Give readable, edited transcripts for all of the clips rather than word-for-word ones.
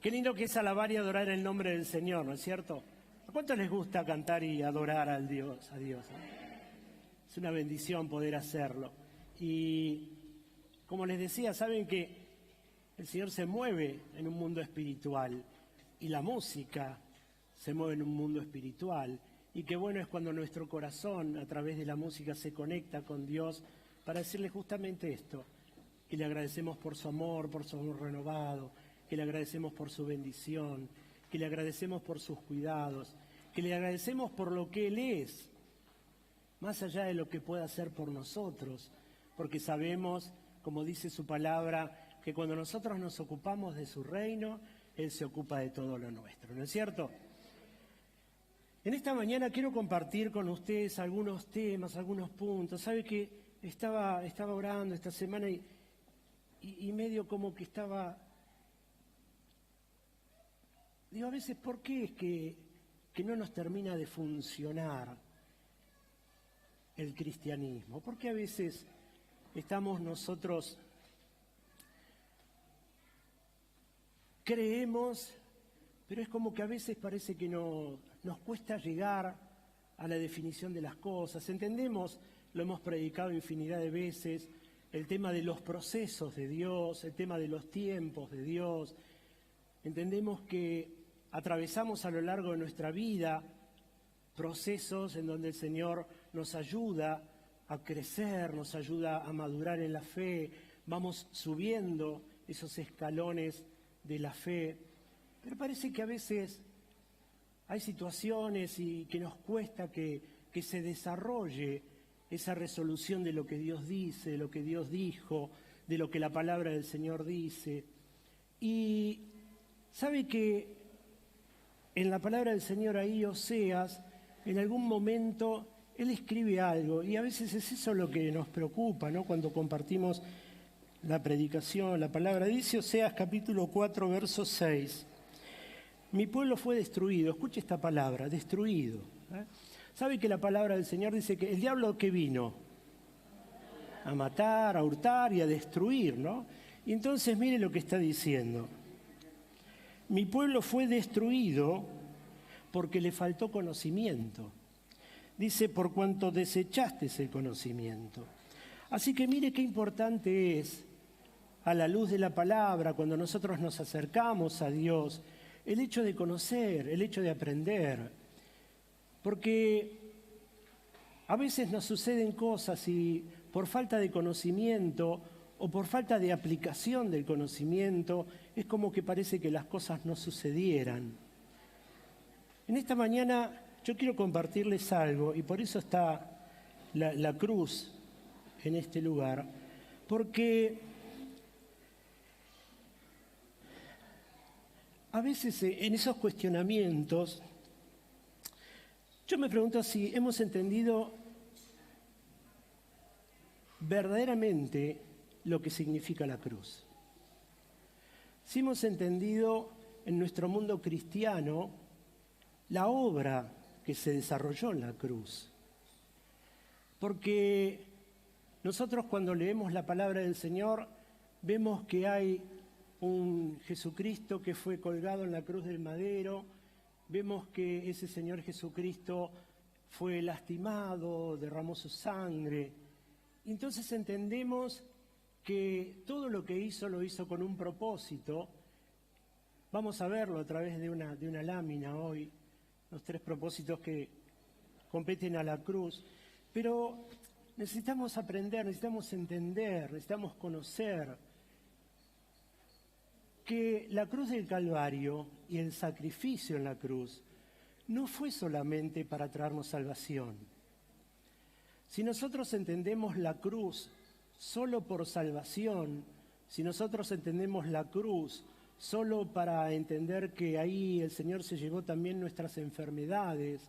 Qué lindo que es alabar y adorar el nombre del Señor, ¿no es cierto? ¿A cuánto les gusta cantar y adorar a Dios, Es una bendición poder hacerlo. Y como les decía, saben que el Señor se mueve en un mundo espiritual y la música se mueve en un mundo espiritual. Y qué bueno es cuando nuestro corazón a través de la música se conecta con Dios para decirle justamente esto, que le agradecemos por su amor renovado, que le agradecemos por su bendición, que le agradecemos por sus cuidados, que le agradecemos por lo que Él es, más allá de lo que pueda hacer por nosotros, porque sabemos, como dice su palabra, que cuando nosotros nos ocupamos de su reino, Él se ocupa de todo lo nuestro, ¿no es cierto? En esta mañana quiero compartir con ustedes algunos temas, algunos puntos. ¿Sabe que estaba orando esta semana y medio como que estaba... Digo, a veces, ¿por qué es que no nos termina de funcionar el cristianismo? ¿Por qué a veces estamos nosotros, creemos, pero es como que a veces parece que nos cuesta llegar a la definición de las cosas? Entendemos, lo hemos predicado infinidad de veces, el tema de los procesos de Dios, el tema de los tiempos de Dios. Entendemos que atravesamos a lo largo de nuestra vida procesos en donde el Señor nos ayuda a crecer, nos ayuda a madurar en la fe, vamos subiendo esos escalones de la fe, pero parece que a veces hay situaciones y que nos cuesta que se desarrolle esa resolución de lo que Dios dice, de lo que Dios dijo, de lo que la palabra del Señor dice. Y sabe que en la palabra del Señor ahí, Oseas, en algún momento, él escribe algo, y a veces es eso lo que nos preocupa, ¿no? Cuando compartimos la predicación, la palabra. Dice Oseas capítulo 4, verso 6. Mi pueblo fue destruido. Escuche esta palabra, destruido. ¿Sabe que la palabra del Señor dice que el diablo que vino? A matar, a hurtar y a destruir, ¿no? Y entonces mire lo que está diciendo. Mi pueblo fue destruido porque le faltó conocimiento. Dice, por cuanto desechaste ese conocimiento. Así que mire qué importante es, a la luz de la palabra, cuando nosotros nos acercamos a Dios, el hecho de conocer, el hecho de aprender. Porque a veces nos suceden cosas y por falta de conocimiento o por falta de aplicación del conocimiento, es como que parece que las cosas no sucedieran. En esta mañana yo quiero compartirles algo, y por eso está la cruz en este lugar, porque a veces en esos cuestionamientos, yo me pregunto si hemos entendido verdaderamente lo que significa la cruz. Si hemos entendido en nuestro mundo cristiano la obra que se desarrolló en la cruz. Porque nosotros cuando leemos la palabra del Señor vemos que hay un Jesucristo que fue colgado en la cruz del madero, vemos que ese Señor Jesucristo fue lastimado, derramó su sangre. Entonces entendemos que todo lo que hizo lo hizo con un propósito. Vamos a verlo a través de una lámina hoy, los 3 propósitos que competen a la cruz. Pero necesitamos aprender, necesitamos entender, necesitamos conocer que la cruz del Calvario y el sacrificio en la cruz no fue solamente para traernos salvación. Si nosotros entendemos la cruz solo por salvación, si nosotros entendemos la cruz solo para entender que ahí el Señor se llevó también nuestras enfermedades,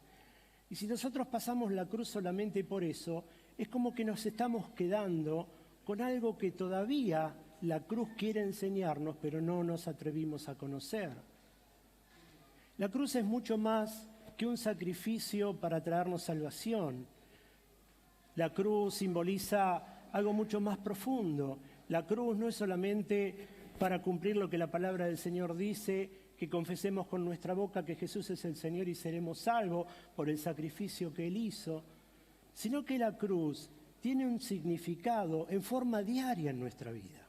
y si nosotros pasamos la cruz solamente por eso, es como que nos estamos quedando con algo que todavía la cruz quiere enseñarnos, pero no nos atrevimos a conocer. La cruz es mucho más que un sacrificio para traernos salvación. La cruz simboliza algo mucho más profundo. La cruz no es solamente para cumplir lo que la palabra del Señor dice, que confesemos con nuestra boca que Jesús es el Señor y seremos salvos por el sacrificio que Él hizo, sino que la cruz tiene un significado en forma diaria en nuestra vida.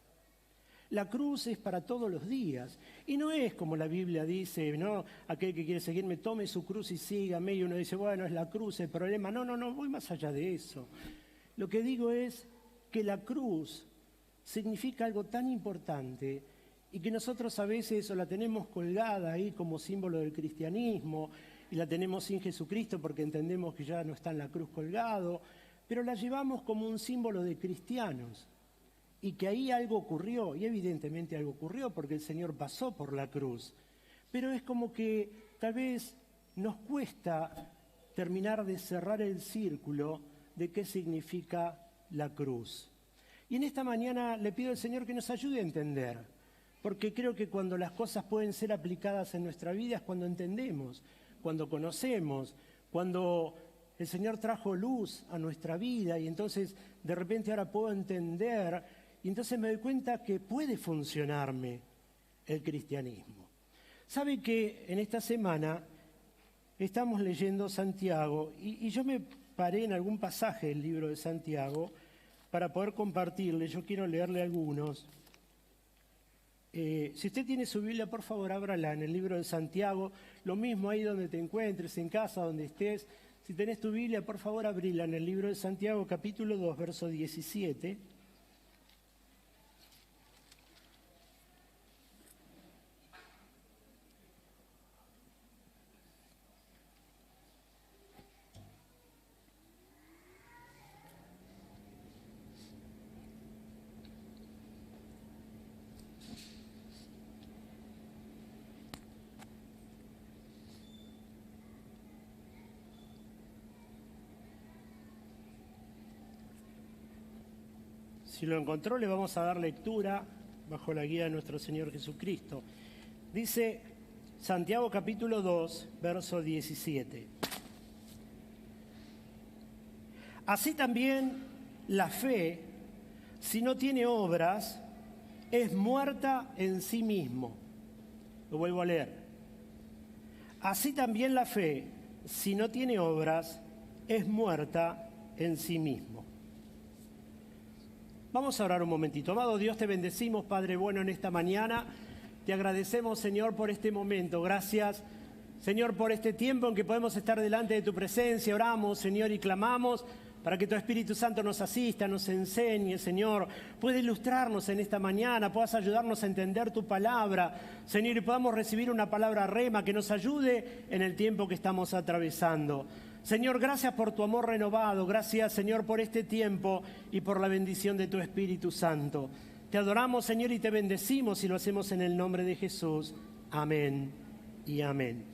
La cruz es para todos los días y no es como la Biblia dice, ¿no? Aquel que quiere seguirme, tome su cruz y sígame, y uno dice, bueno, es la cruz el problema. No, voy más allá de eso. Lo que digo es que la cruz significa algo tan importante y que nosotros a veces o la tenemos colgada ahí como símbolo del cristianismo y la tenemos sin Jesucristo porque entendemos que ya no está en la cruz colgado, pero la llevamos como un símbolo de cristianos. Y que ahí algo ocurrió, y evidentemente algo ocurrió porque el Señor pasó por la cruz. Pero es como que tal vez nos cuesta terminar de cerrar el círculo de qué significa la cruz. Y en esta mañana le pido al Señor que nos ayude a entender, porque creo que cuando las cosas pueden ser aplicadas en nuestra vida es cuando entendemos, cuando conocemos, cuando el Señor trajo luz a nuestra vida y entonces de repente ahora puedo entender. Y entonces me doy cuenta que puede funcionarme el cristianismo. ¿Sabe que en esta semana estamos leyendo Santiago y yo me paré en algún pasaje del libro de Santiago para poder compartirle? Yo quiero leerle algunos. Si usted tiene su Biblia, por favor, ábrala en el libro de Santiago. Lo mismo ahí donde te encuentres, en casa, donde estés. Si tenés tu Biblia, por favor, abrila en el libro de Santiago, capítulo 2, verso 17. Si lo encontró, le vamos a dar lectura bajo la guía de nuestro Señor Jesucristo. Dice Santiago capítulo 2, verso 17. Así también la fe, si no tiene obras, es muerta en sí mismo. Lo vuelvo a leer. Así también la fe, si no tiene obras, es muerta en sí mismo. Vamos a orar un momentito. Amado Dios, te bendecimos, Padre bueno, en esta mañana. Te agradecemos, Señor, por este momento. Gracias, Señor, por este tiempo en que podemos estar delante de tu presencia. Oramos, Señor, y clamamos para que tu Espíritu Santo nos asista, nos enseñe, Señor. Puede ilustrarnos en esta mañana, puedas ayudarnos a entender tu palabra, Señor, y podamos recibir una palabra rema que nos ayude en el tiempo que estamos atravesando. Señor, gracias por tu amor renovado, gracias, Señor, por este tiempo y por la bendición de tu Espíritu Santo. Te adoramos, Señor, y te bendecimos y lo hacemos en el nombre de Jesús. Amén y amén.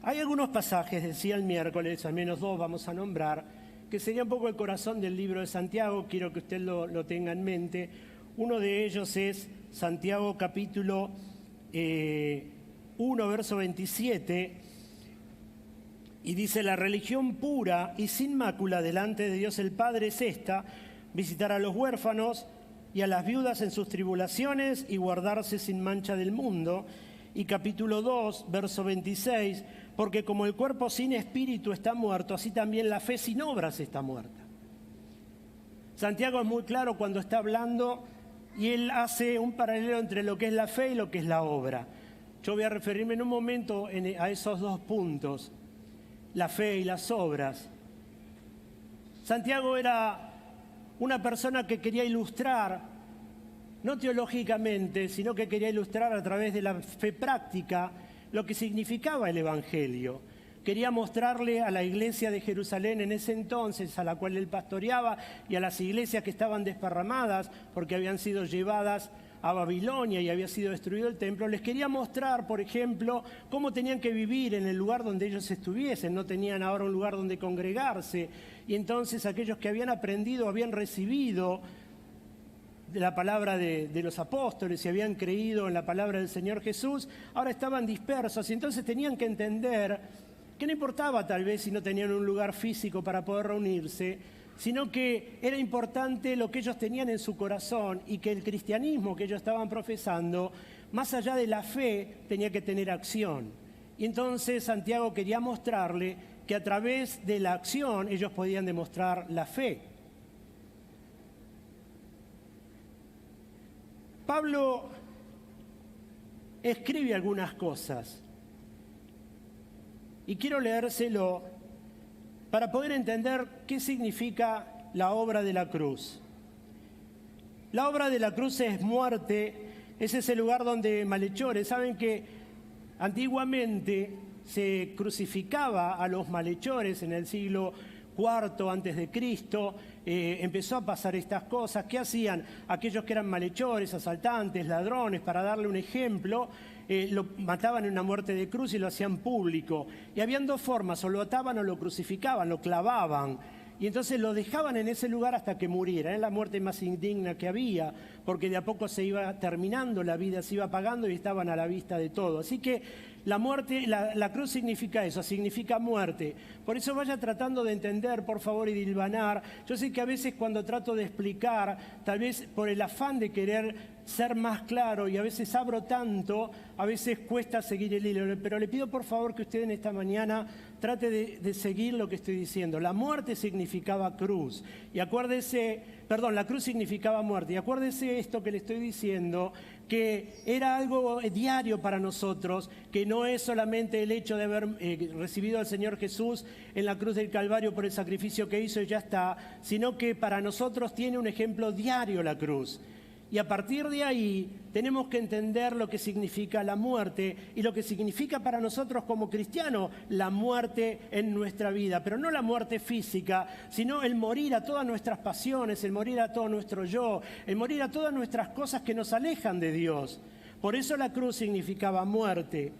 Hay algunos pasajes, decía el miércoles, al menos dos vamos a nombrar, que sería un poco el corazón del libro de Santiago, quiero que usted lo tenga en mente. Uno de ellos es Santiago capítulo 1, verso 27, y dice: la religión pura y sin mácula delante de Dios el Padre es esta, visitar a los huérfanos y a las viudas en sus tribulaciones y guardarse sin mancha del mundo. Y capítulo 2, verso 26, porque como el cuerpo sin espíritu está muerto, así también la fe sin obras está muerta. Santiago es muy claro cuando está hablando y él hace un paralelo entre lo que es la fe y lo que es la obra. Yo voy a referirme en un momento a esos dos puntos, la fe y las obras. Santiago era una persona que quería ilustrar, no teológicamente, sino que quería ilustrar a través de la fe práctica lo que significaba el Evangelio. Quería mostrarle a la iglesia de Jerusalén en ese entonces, a la cual él pastoreaba, y a las iglesias que estaban desparramadas porque habían sido llevadas a Babilonia y había sido destruido el templo, les quería mostrar, por ejemplo, cómo tenían que vivir en el lugar donde ellos estuviesen. No tenían ahora un lugar donde congregarse, y entonces aquellos que habían aprendido, habían recibido de la palabra de los apóstoles y habían creído en la palabra del Señor Jesús, ahora estaban dispersos y entonces tenían que entender que no importaba tal vez si no tenían un lugar físico para poder reunirse, sino que era importante lo que ellos tenían en su corazón y que el cristianismo que ellos estaban profesando más allá de la fe, tenía que tener acción. Y entonces Santiago quería mostrarle que a través de la acción ellos podían demostrar la fe. Pablo escribe algunas cosas y quiero leérselo para poder entender qué significa la obra de la cruz. La obra de la cruz es muerte, es ese lugar donde malhechores, saben que antiguamente se crucificaba a los malhechores en el siglo IV antes de Cristo, empezó a pasar estas cosas. ¿Qué hacían? Aquellos que eran malhechores, asaltantes, ladrones, para darle un ejemplo, lo mataban en una muerte de cruz y lo hacían público. Y habían dos formas, o lo ataban o lo crucificaban, lo clavaban. Y entonces lo dejaban en ese lugar hasta que muriera. Era la muerte más indigna que había, porque de a poco se iba terminando la vida, se iba apagando y estaban a la vista de todo. Así que la muerte, la cruz significa eso, significa muerte. Por eso vaya tratando de entender, por favor, y de hilvanar. Yo sé que a veces cuando trato de explicar, tal vez por el afán de querer ser más claro, y a veces abro tanto, a veces cuesta seguir el hilo. Pero le pido por favor que usted en esta mañana trate de seguir lo que estoy diciendo. La muerte significaba cruz. Y acuérdese, la cruz significaba muerte. Y acuérdese esto que le estoy diciendo, que era algo diario para nosotros, que no es solamente el hecho de haber recibido al Señor Jesús en la cruz del Calvario por el sacrificio que hizo y ya está, sino que para nosotros tiene un ejemplo diario la cruz. Y a partir de ahí tenemos que entender lo que significa la muerte y lo que significa para nosotros como cristianos la muerte en nuestra vida. Pero no la muerte física, sino el morir a todas nuestras pasiones, el morir a todo nuestro yo, el morir a todas nuestras cosas que nos alejan de Dios. Por eso la cruz significaba muerte.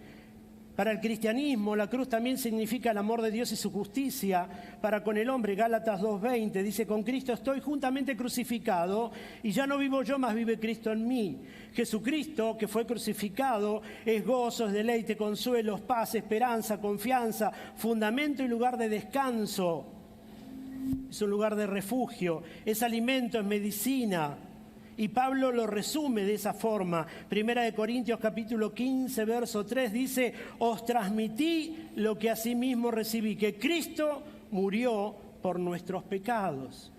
Para el cristianismo, la cruz también significa el amor de Dios y su justicia para con el hombre. Gálatas 2:20 dice: con Cristo estoy juntamente crucificado y ya no vivo yo, mas vive Cristo en mí. Jesucristo, que fue crucificado, es gozo, es deleite, consuelo, paz, esperanza, confianza, fundamento y lugar de descanso. Es un lugar de refugio, es alimento, es medicina. Y Pablo lo resume de esa forma. Primera de Corintios capítulo 15, verso 3 dice: os transmití lo que asimismo recibí, que Cristo murió por nuestros pecados.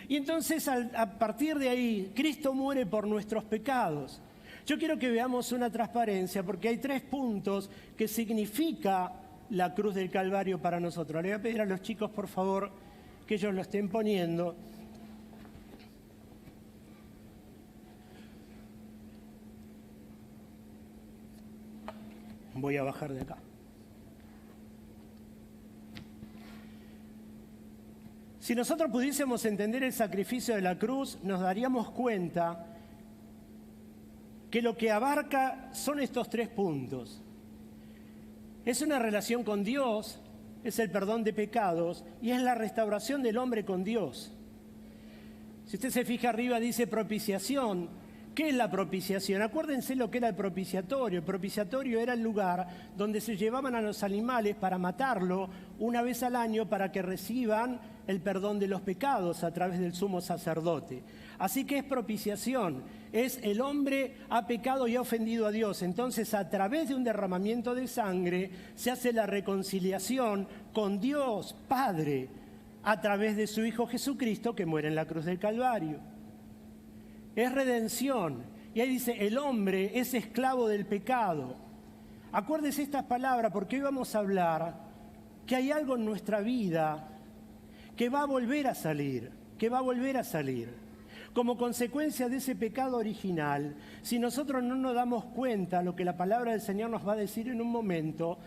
Y entonces a partir de ahí, Cristo muere por nuestros pecados. Yo quiero que veamos una transparencia, porque hay 3 puntos que significa la cruz del Calvario para nosotros. Le voy a pedir a los chicos, por favor, que ellos lo estén poniendo. Voy a bajar de acá. Si nosotros pudiésemos entender el sacrificio de la cruz, nos daríamos cuenta que lo que abarca son estos 3 puntos. Es una relación con Dios, es el perdón de pecados y es la restauración del hombre con Dios. Si usted se fija arriba dice propiciación. ¿Qué es la propiciación? Acuérdense lo que era el propiciatorio. El propiciatorio era el lugar donde se llevaban a los animales para matarlo una vez al año para que reciban el perdón de los pecados a través del sumo sacerdote. Así que es propiciación, es el hombre ha pecado y ha ofendido a Dios. Entonces, a través de un derramamiento de sangre se hace la reconciliación con Dios Padre a través de su Hijo Jesucristo que muere en la cruz del Calvario. Es redención. Y ahí dice, el hombre es esclavo del pecado. Acuérdese estas palabras porque hoy vamos a hablar que hay algo en nuestra vida que va a volver a salir, Como consecuencia de ese pecado original, si nosotros no nos damos cuenta de lo que la palabra del Señor nos va a decir en un momento,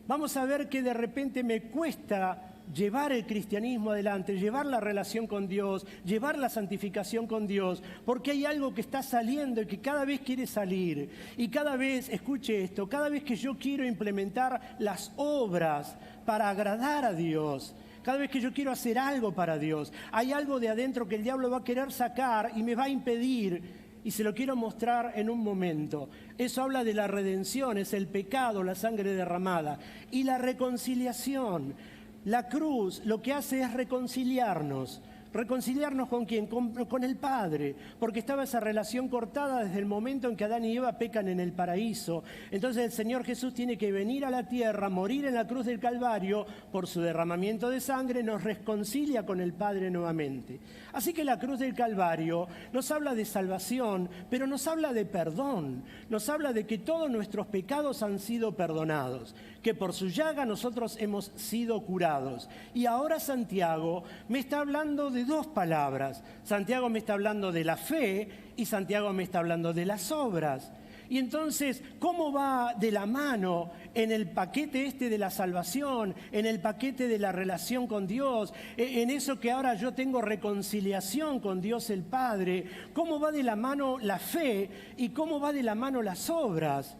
vamos a ver que de repente me cuesta llevar el cristianismo adelante, llevar la relación con Dios, llevar la santificación con Dios, porque hay algo que está saliendo y que cada vez quiere salir. Y cada vez, escuche esto, cada vez que yo quiero implementar las obras para agradar a Dios, cada vez que yo quiero hacer algo para Dios, hay algo de adentro que el diablo va a querer sacar y me va a impedir. Y se lo quiero mostrar en un momento. Eso habla de la redención, es el pecado, la sangre derramada. Y la reconciliación. La cruz lo que hace es reconciliarnos ¿Reconciliarnos con quién? Con el Padre, porque estaba esa relación cortada desde el momento en que Adán y Eva pecan en el paraíso. Entonces el Señor Jesús tiene que venir a la tierra, morir en la cruz del Calvario, por su derramamiento de sangre, nos reconcilia con el Padre nuevamente. Así que la cruz del Calvario nos habla de salvación, pero nos habla de perdón, nos habla de que todos nuestros pecados han sido perdonados, que por su llaga nosotros hemos sido curados. Y ahora Santiago me está hablando de dos palabras. Santiago me está hablando de la fe y Santiago me está hablando de las obras. Y entonces, ¿cómo va de la mano en el paquete este de la salvación, en el paquete de la relación con Dios, en eso que ahora yo tengo reconciliación con Dios el Padre? ¿Cómo va de la mano la fe y cómo va de la mano las obras?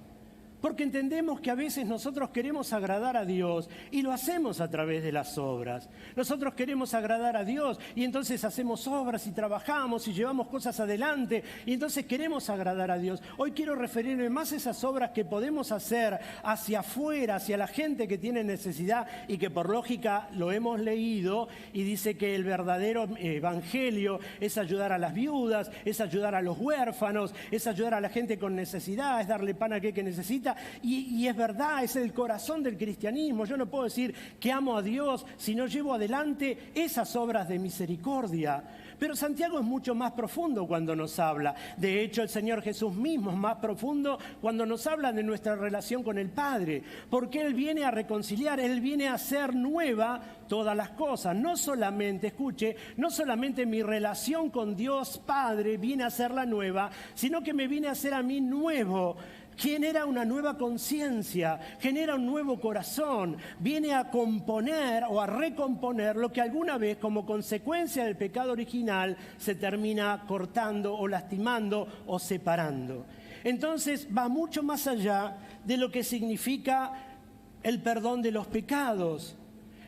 Porque entendemos que a veces nosotros queremos agradar a Dios y lo hacemos a través de las obras. Nosotros queremos agradar a Dios y entonces hacemos obras y trabajamos y llevamos cosas adelante y entonces queremos agradar a Dios. Hoy quiero referirme más a esas obras que podemos hacer hacia afuera, hacia la gente que tiene necesidad y que por lógica lo hemos leído y dice que el verdadero evangelio es ayudar a las viudas, es ayudar a los huérfanos, es ayudar a la gente con necesidad, es darle pan a aquel que necesita. Y es verdad, es el corazón del cristianismo. Yo no puedo decir que amo a Dios si no llevo adelante esas obras de misericordia. Pero Santiago es mucho más profundo cuando nos habla. De hecho, el Señor Jesús mismo es más profundo cuando nos habla de nuestra relación con el Padre. Porque Él viene a reconciliar, Él viene a hacer nueva todas las cosas. No solamente, escuche, no solamente mi relación con Dios Padre viene a hacerla nueva, sino que me viene a hacer a mí nuevo. Genera una nueva conciencia, genera un nuevo corazón, viene a componer o a recomponer lo que alguna vez como consecuencia del pecado original se termina cortando o lastimando o separando. Entonces va mucho más allá de lo que significa el perdón de los pecados.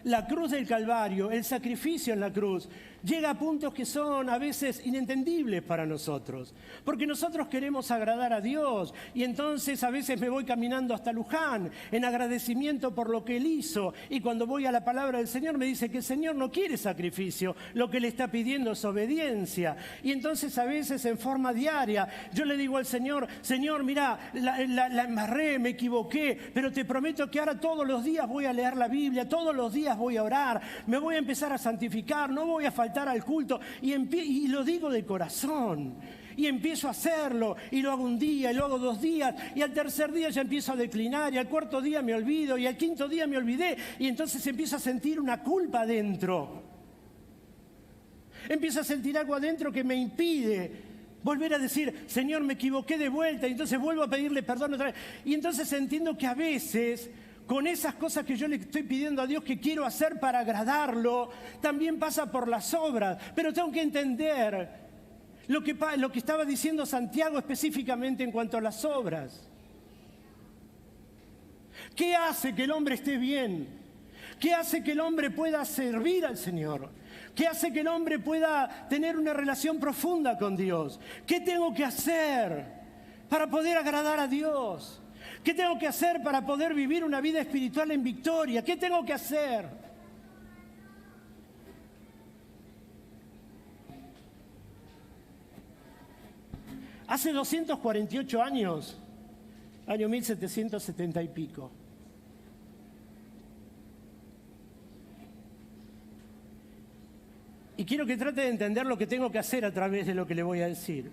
La cruz del Calvario, el sacrificio en la cruz, llega a puntos que son a veces inentendibles para nosotros, porque nosotros queremos agradar a Dios y entonces a veces me voy caminando hasta Luján en agradecimiento por lo que Él hizo y cuando voy a la palabra del Señor me dice que el Señor no quiere sacrificio, lo que le está pidiendo es obediencia y entonces a veces en forma diaria yo le digo al Señor, Señor, mira, la embarré, me equivoqué, pero te prometo que ahora todos los días voy a leer la Biblia, todos los días voy a orar, me voy a empezar a santificar, no voy a faltar al culto y lo digo de corazón y empiezo a hacerlo y lo hago un día y lo hago 2 días y al tercer día ya empiezo a declinar y al cuarto día me olvido y al quinto día me olvidé y entonces empiezo a sentir una culpa adentro, empiezo a sentir algo adentro que me impide volver a decir, Señor, me equivoqué de vuelta y entonces vuelvo a pedirle perdón otra vez y entonces entiendo que a veces con esas cosas que yo le estoy pidiendo a Dios que quiero hacer para agradarlo, también pasa por las obras. Pero tengo que entender lo que estaba diciendo Santiago específicamente en cuanto a las obras. ¿Qué hace que el hombre esté bien? ¿Qué hace que el hombre pueda servir al Señor? ¿Qué hace que el hombre pueda tener una relación profunda con Dios? ¿Qué tengo que hacer para poder agradar a Dios? ¿Qué tengo que hacer para poder vivir una vida espiritual en victoria? ¿Qué tengo que hacer? Hace 248 años, año 1770 y pico, y quiero que trate de entender lo que tengo que hacer a través de lo que le voy a decir.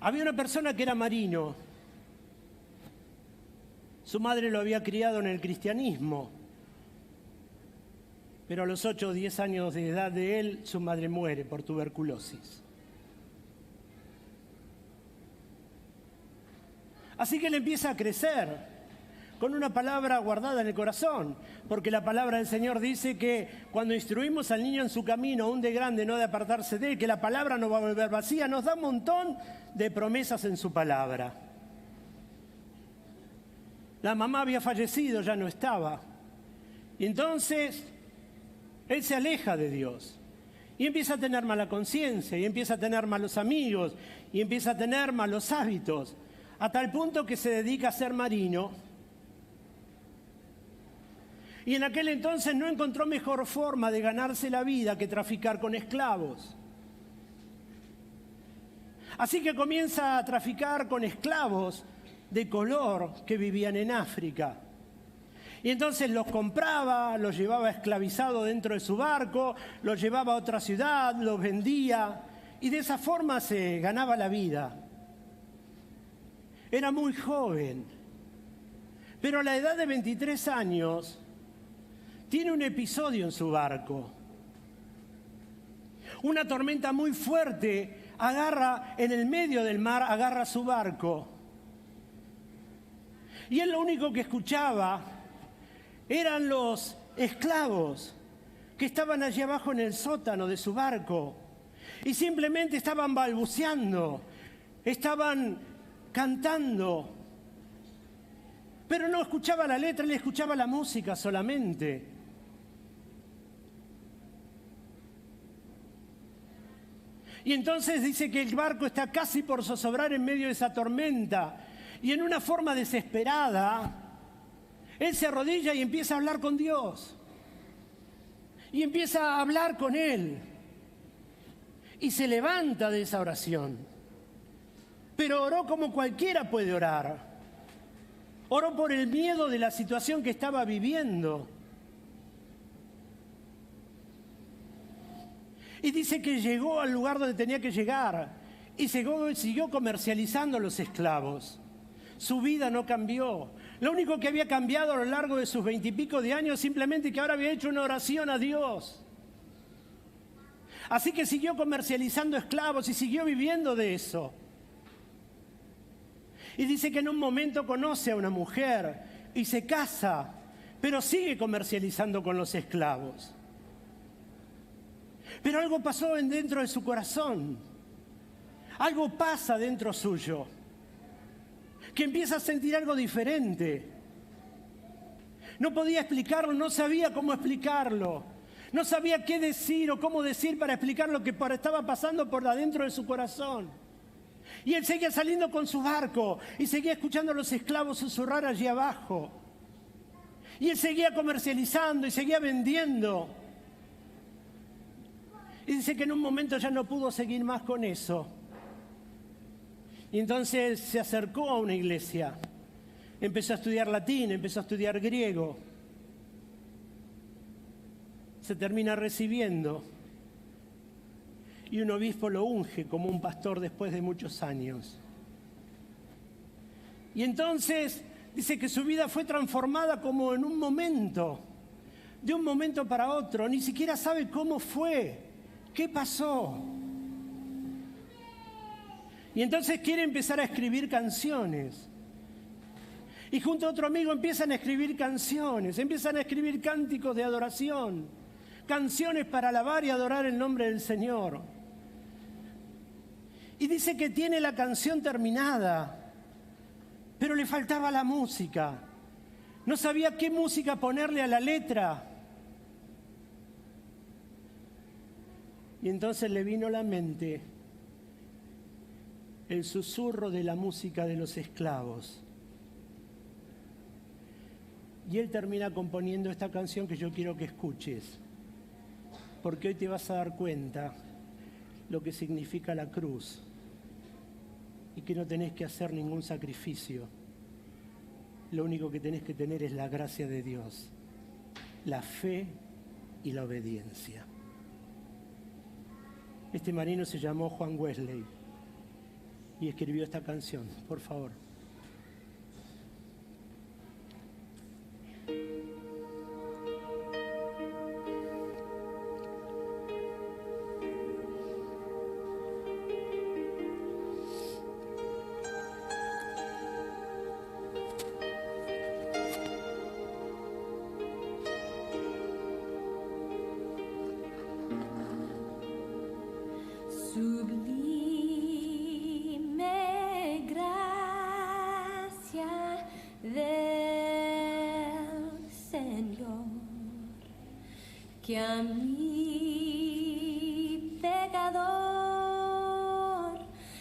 Había una persona que era marino. Su madre lo había criado en el cristianismo. Pero a los 8 o 10 años de edad de él, su madre muere por tuberculosis. Así que él empieza a crecer con una palabra guardada en el corazón, porque la palabra del Señor dice que cuando instruimos al niño en su camino, aún de grande no de apartarse de él, que la palabra no va a volver vacía, nos da un montón de promesas en su palabra. La mamá había fallecido, ya no estaba. Y entonces él se aleja de Dios y empieza a tener mala conciencia, y empieza a tener malos amigos, y empieza a tener malos hábitos, a tal punto que se dedica a ser marino. Y en aquel entonces no encontró mejor forma de ganarse la vida que traficar con esclavos. Así que comienza a traficar con esclavos de color que vivían en África. Y entonces los compraba, los llevaba esclavizados dentro de su barco, los llevaba a otra ciudad, los vendía y de esa forma se ganaba la vida. Era muy joven, pero a la edad de 23 años tiene un episodio en su barco. Una tormenta muy fuerte agarra en el medio del mar, agarra su barco. Y él lo único que escuchaba eran los esclavos que estaban allí abajo en el sótano de su barco y simplemente estaban balbuceando, estaban cantando, pero no escuchaba la letra, él escuchaba la música solamente. Y entonces dice que el barco está casi por zozobrar en medio de esa tormenta y en una forma desesperada él se arrodilla y empieza a hablar con Dios. Y empieza a hablar con Él. Y se levanta de esa oración. Pero oró como cualquiera puede orar. Oró por el miedo de la situación que estaba viviendo. Y dice que llegó al lugar donde tenía que llegar. Y siguió comercializando los esclavos. Su vida no cambió. Lo único que había cambiado a lo largo de sus 20 y pico de años, simplemente que ahora había hecho una oración a Dios. Así que siguió comercializando esclavos y siguió viviendo de eso. Y dice que en un momento conoce a una mujer y se casa, pero sigue comercializando con los esclavos. Pero algo pasó dentro de su corazón. Algo pasa dentro suyo, que empieza a sentir algo diferente. No podía explicarlo, no sabía cómo explicarlo. No sabía qué decir o cómo decir para explicar lo que estaba pasando por adentro de su corazón. Y él seguía saliendo con su barco y seguía escuchando a los esclavos susurrar allí abajo. Y él seguía comercializando y seguía vendiendo. Y dice que en un momento ya no pudo seguir más con eso. Y entonces se acercó a una iglesia, empezó a estudiar latín, empezó a estudiar griego, se termina recibiendo y un obispo lo unge como un pastor después de muchos años. Y entonces dice que su vida fue transformada como en un momento, de un momento para otro, ni siquiera sabe cómo fue, qué pasó. Y entonces quiere empezar a escribir canciones. Y junto a otro amigo empiezan a escribir canciones, empiezan a escribir cánticos de adoración, canciones para alabar y adorar el nombre del Señor. Y dice que tiene la canción terminada, pero le faltaba la música. No sabía qué música ponerle a la letra. Y entonces le vino a la mente el susurro de la música de los esclavos. Y él termina componiendo esta canción que yo quiero que escuches, porque hoy te vas a dar cuenta lo que significa la cruz y que no tenés que hacer ningún sacrificio. Lo único que tenés que tener es la gracia de Dios, la fe y la obediencia. Este marino se llamó Juan Wesley y escribió esta canción. Por favor. Sublime gracia del Señor, que a mi pecador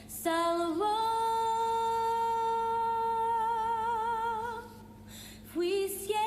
salvó. Fui ciego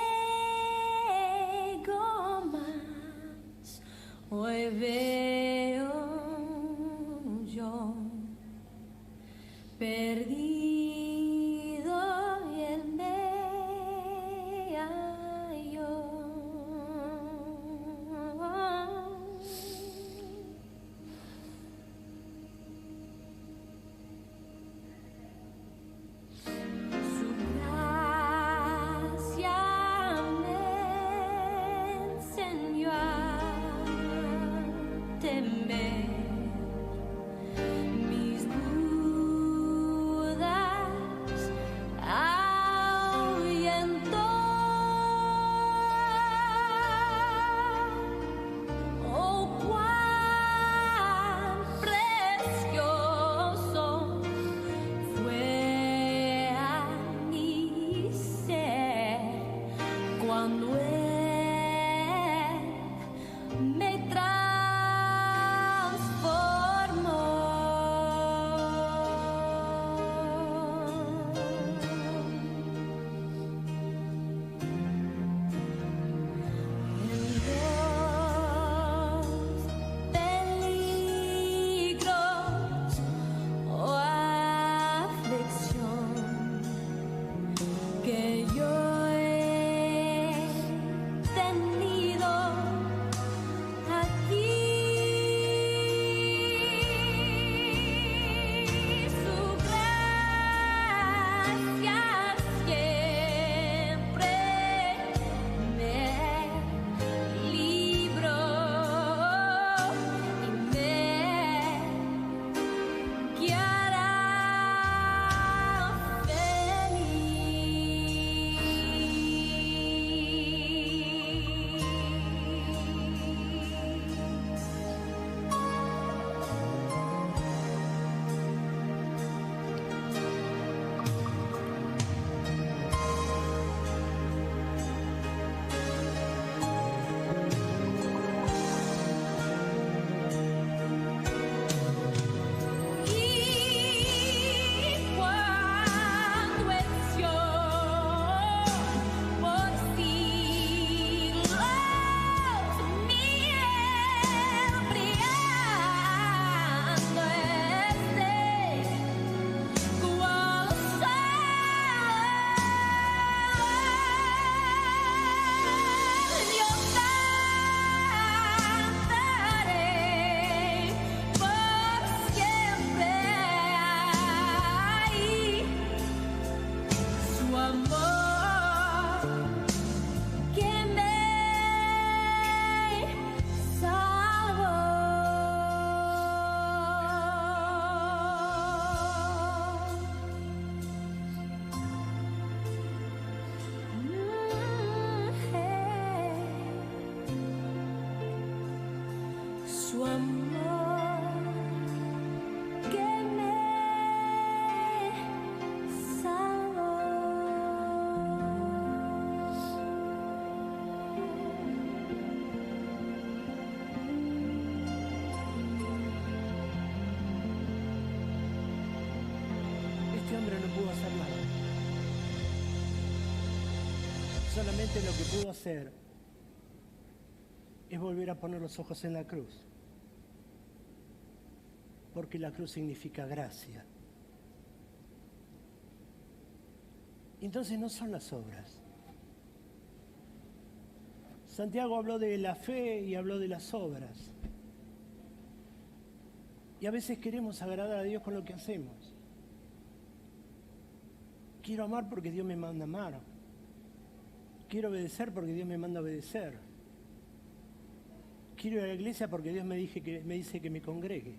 amor que me salvó. Este hombre no pudo hacer nada. Solamente lo que pudo hacer es volver a poner los ojos en la cruz. Porque la cruz significa gracia. Entonces no son las obras. Santiago habló de la fe y habló de las obras. Y a veces queremos agradar a Dios con lo que hacemos. Quiero amar porque Dios me manda amar. Quiero obedecer porque Dios me manda obedecer. Quiero ir a la iglesia porque Dios me dice que me congregue.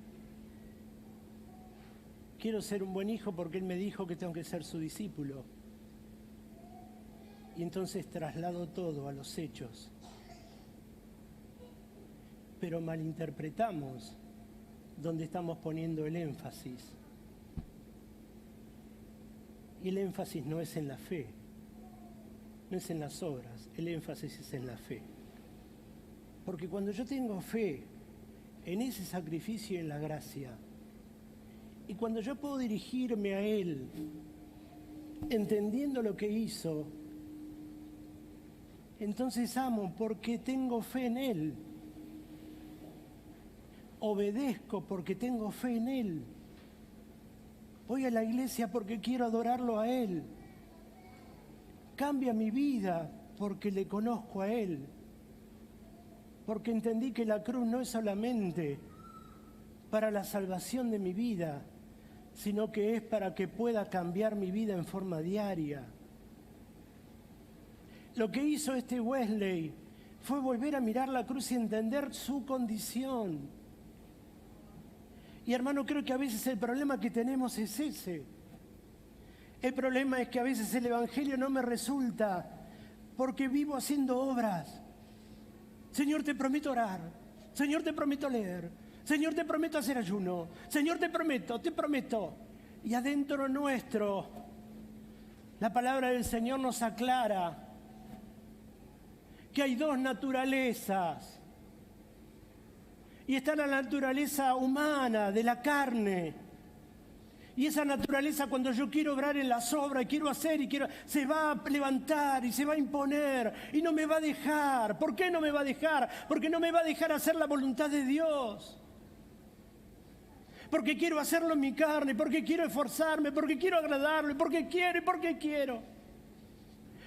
Quiero ser un buen hijo porque Él me dijo que tengo que ser su discípulo. Y entonces traslado todo a los hechos. Pero malinterpretamos donde estamos poniendo el énfasis. Y el énfasis no es en la fe, no es en las obras, el énfasis es en la fe. Porque cuando yo tengo fe en ese sacrificio y en la gracia, y cuando yo puedo dirigirme a Él, entendiendo lo que hizo, entonces amo porque tengo fe en Él. Obedezco porque tengo fe en Él. Voy a la iglesia porque quiero adorarlo a Él. Cambia mi vida porque le conozco a Él. Porque entendí que la cruz no es solamente para la salvación de mi vida, sino que es para que pueda cambiar mi vida en forma diaria. Lo que hizo este Wesley fue volver a mirar la cruz y entender su condición. Y hermano, creo que a veces el problema que tenemos es ese. El problema es que a veces el Evangelio no me resulta porque vivo haciendo obras. Señor, te prometo orar. Señor, te prometo leer. Señor, te prometo hacer ayuno. Señor, te prometo. Y adentro nuestro, la palabra del Señor nos aclara que hay dos naturalezas. Y está la naturaleza humana, de la carne. Y esa naturaleza, cuando yo quiero obrar en las obras, y quiero hacer, se va a levantar y se va a imponer. Y no me va a dejar. ¿Por qué no me va a dejar? Porque no me va a dejar hacer la voluntad de Dios. Porque quiero hacerlo en mi carne, porque quiero esforzarme, porque quiero agradarle, porque quiero.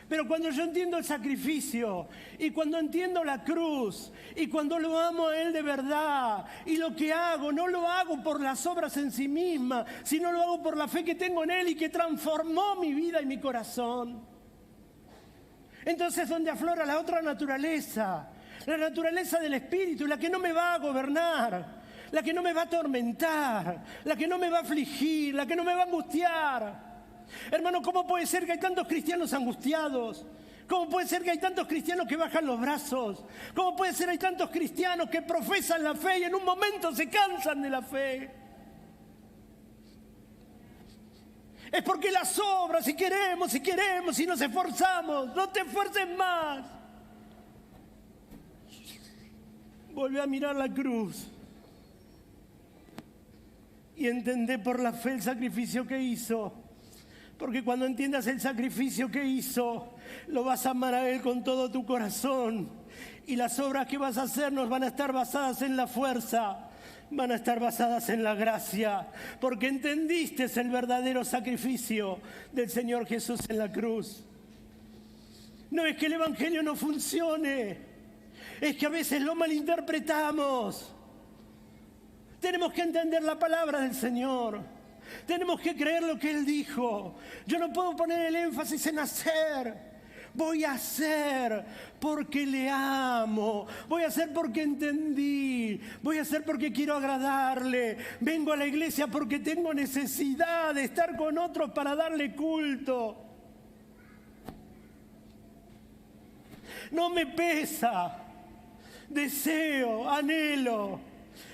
Pero cuando yo entiendo el sacrificio, y cuando entiendo la cruz, y cuando lo amo a Él de verdad, y lo que hago, no lo hago por las obras en sí mismas, sino lo hago por la fe que tengo en Él y que transformó mi vida y mi corazón. Entonces, donde aflora la otra naturaleza, la naturaleza del Espíritu, la que no me va a gobernar, la que no me va a atormentar, la que no me va a afligir, la que no me va a angustiar. Hermano, ¿cómo puede ser que hay tantos cristianos angustiados? ¿Cómo puede ser que hay tantos cristianos que bajan los brazos? ¿Cómo puede ser que hay tantos cristianos que profesan la fe y en un momento se cansan de la fe? Es porque las obras, si queremos, y nos esforzamos, no te esfuerces más. Volvé a mirar la cruz y entendé por la fe el sacrificio que hizo. Porque cuando entiendas el sacrificio que hizo, lo vas a amar a Él con todo tu corazón. Y las obras que vas a hacer no van a estar basadas en la fuerza, van a estar basadas en la gracia. Porque entendiste el verdadero sacrificio del Señor Jesús en la cruz. No es que el Evangelio no funcione, es que a veces lo malinterpretamos. Tenemos que entender la palabra del Señor. Tenemos que creer lo que Él dijo. Yo no puedo poner el énfasis en hacer. Voy a hacer porque le amo. Voy a hacer porque entendí. Voy a hacer porque quiero agradarle. Vengo a la iglesia porque tengo necesidad de estar con otros para darle culto. No me pesa. Deseo, anhelo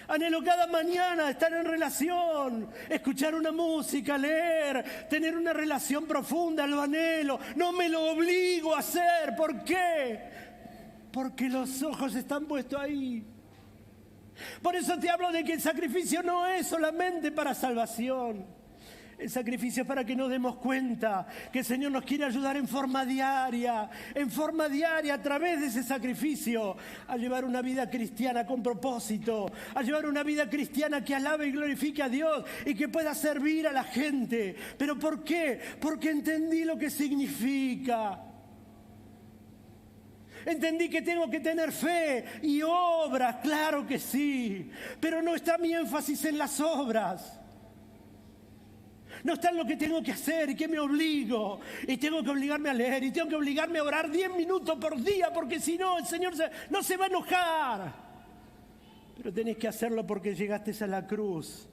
Anhelo cada mañana estar en relación, escuchar una música, leer, tener una relación profunda, lo anhelo. No me lo obligo a hacer. ¿Por qué? Porque los ojos están puestos ahí. Por eso te hablo de que el sacrificio no es solamente para salvación. El sacrificio es para que nos demos cuenta que el Señor nos quiere ayudar en forma diaria, a través de ese sacrificio, a llevar una vida cristiana con propósito, a llevar una vida cristiana que alabe y glorifique a Dios y que pueda servir a la gente. ¿Pero por qué? Porque entendí lo que significa. Entendí que tengo que tener fe y obras, claro que sí, pero no está mi énfasis en las obras. No está en lo que tengo que hacer y que me obligo. Y tengo que obligarme a leer y tengo que obligarme a orar 10 minutos por día, porque si no, el Señor no se va a enojar. Pero tenés que hacerlo porque llegaste a la cruz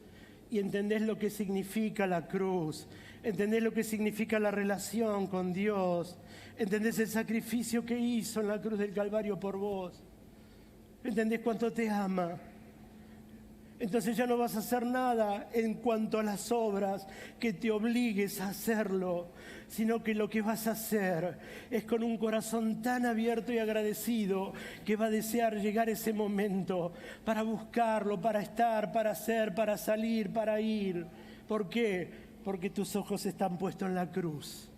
y entendés lo que significa la cruz. Entendés lo que significa la relación con Dios. Entendés el sacrificio que hizo en la cruz del Calvario por vos. Entendés cuánto te ama. Entonces ya no vas a hacer nada en cuanto a las obras que te obligues a hacerlo, sino que lo que vas a hacer es con un corazón tan abierto y agradecido que va a desear llegar ese momento para buscarlo, para estar, para hacer, para salir, para ir. ¿Por qué? Porque tus ojos están puestos en la cruz.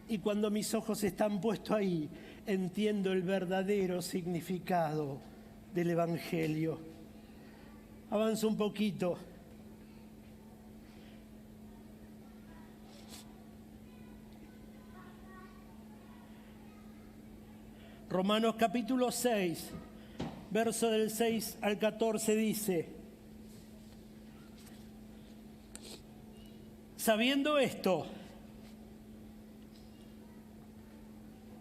Y cuando mis ojos están puestos ahí, entiendo el verdadero significado del Evangelio. Avanzo un poquito. Romanos capítulo 6, verso del 6 al 14 dice: sabiendo esto,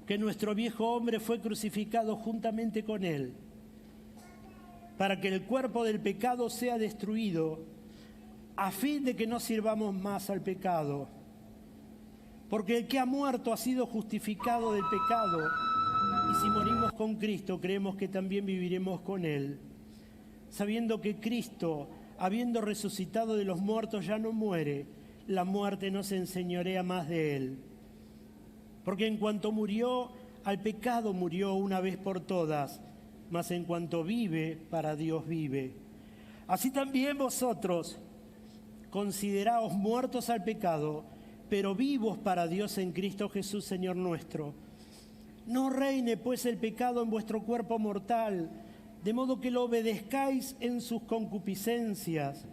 que nuestro viejo hombre fue crucificado juntamente con él, para que el cuerpo del pecado sea destruido, a fin de que no sirvamos más al pecado. Porque el que ha muerto ha sido justificado del pecado, y si morimos con Cristo, creemos que también viviremos con Él, sabiendo que Cristo, habiendo resucitado de los muertos, ya no muere, la muerte no se enseñorea más de Él. Porque en cuanto murió, al pecado murió una vez por todas, mas en cuanto vive, para Dios vive. Así también vosotros, consideraos muertos al pecado, pero vivos para Dios en Cristo Jesús, Señor nuestro. No reine pues el pecado en vuestro cuerpo mortal, de modo que lo obedezcáis en sus concupiscencias,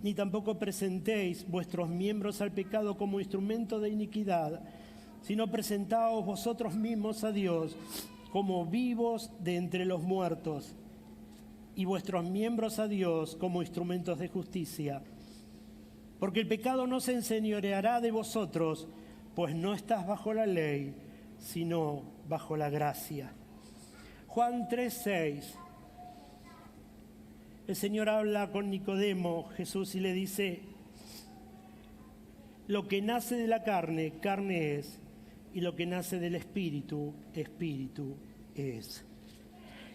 ni tampoco presentéis vuestros miembros al pecado como instrumento de iniquidad, sino presentaos vosotros mismos a Dios como vivos de entre los muertos, y vuestros miembros a Dios como instrumentos de justicia. Porque el pecado no se enseñoreará de vosotros, pues no estás bajo la ley, sino bajo la gracia. Juan 3:6. El Señor habla con Nicodemo, Jesús, y le dice: lo que nace de la carne, carne es, y lo que nace del Espíritu, Espíritu es.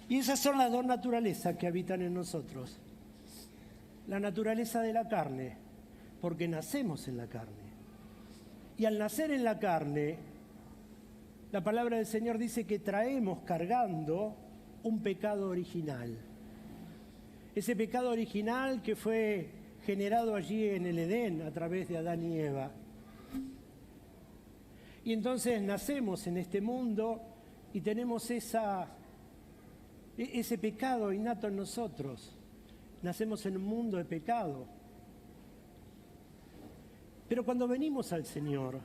Y esas son las dos naturalezas que habitan en nosotros. La naturaleza de la carne, porque nacemos en la carne. Y al nacer en la carne, la palabra del Señor dice que traemos cargando un pecado original. Ese pecado original que fue generado allí en el Edén a través de Adán y Eva. Y entonces nacemos en este mundo y tenemos ese pecado innato en nosotros. Nacemos en un mundo de pecado. Pero cuando venimos al Señor,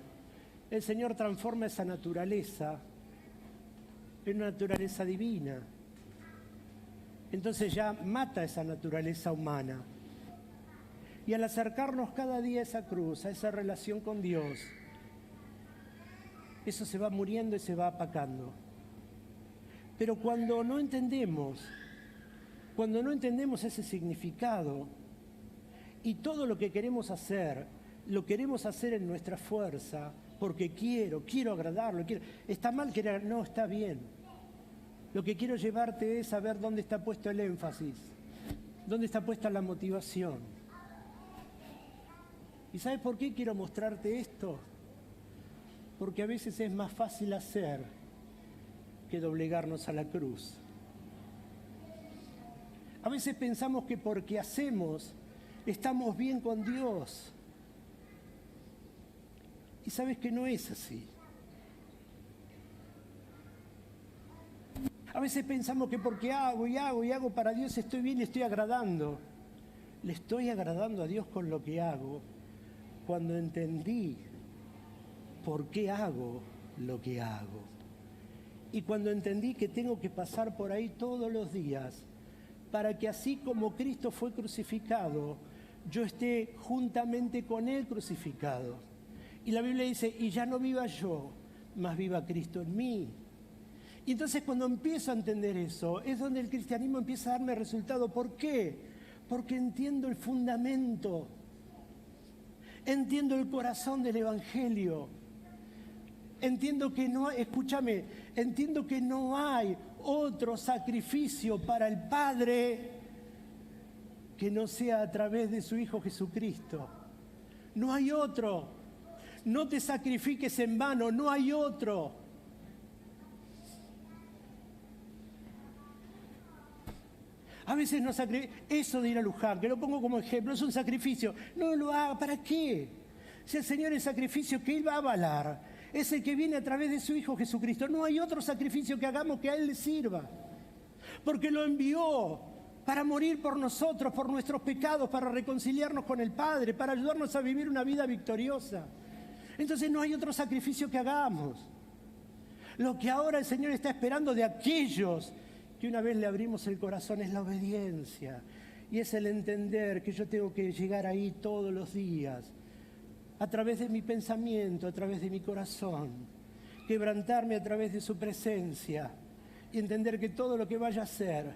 el Señor transforma esa naturaleza en una naturaleza divina. Entonces ya mata esa naturaleza humana. Y al acercarnos cada día a esa cruz, a esa relación con Dios, eso se va muriendo y se va apacando. Pero cuando no entendemos ese significado y todo lo que queremos hacer, lo queremos hacer en nuestra fuerza, porque quiero agradarlo, está mal querer, no, está bien. Lo que quiero llevarte es a ver dónde está puesto el énfasis. ¿Dónde está puesta la motivación? ¿Y sabes por qué quiero mostrarte esto? Porque a veces es más fácil hacer que doblegarnos a la cruz. A veces pensamos que porque hacemos, estamos bien con Dios. Y sabes que no es así. A veces pensamos que porque hago y hago y hago para Dios estoy bien y estoy agradando. Le estoy agradando a Dios con lo que hago cuando entendí por qué hago lo que hago. Y cuando entendí que tengo que pasar por ahí todos los días para que así como Cristo fue crucificado, yo esté juntamente con Él crucificado. Y la Biblia dice, y ya no viva yo, mas viva Cristo en mí. Y entonces cuando empiezo a entender eso, es donde el cristianismo empieza a darme resultado. ¿Por qué? Porque entiendo el fundamento, entiendo el corazón del Evangelio. Entiendo que no, escúchame, entiendo que no hay otro sacrificio para el Padre que no sea a través de su Hijo Jesucristo. No hay otro. No te sacrifiques en vano, no hay otro. A veces no eso de ir a Luján, que lo pongo como ejemplo, es un sacrificio. No lo haga, ¿para qué? Si el Señor es sacrificio que Él va a avalar, es el que viene a través de su Hijo Jesucristo. No hay otro sacrificio que hagamos que a Él le sirva. Porque lo envió para morir por nosotros, por nuestros pecados, para reconciliarnos con el Padre, para ayudarnos a vivir una vida victoriosa. Entonces no hay otro sacrificio que hagamos. Lo que ahora el Señor está esperando de aquellos que una vez le abrimos el corazón es la obediencia. Y es el entender que yo tengo que llegar ahí todos los días, a través de mi pensamiento, a través de mi corazón, quebrantarme a través de su presencia y entender que todo lo que vaya a hacer,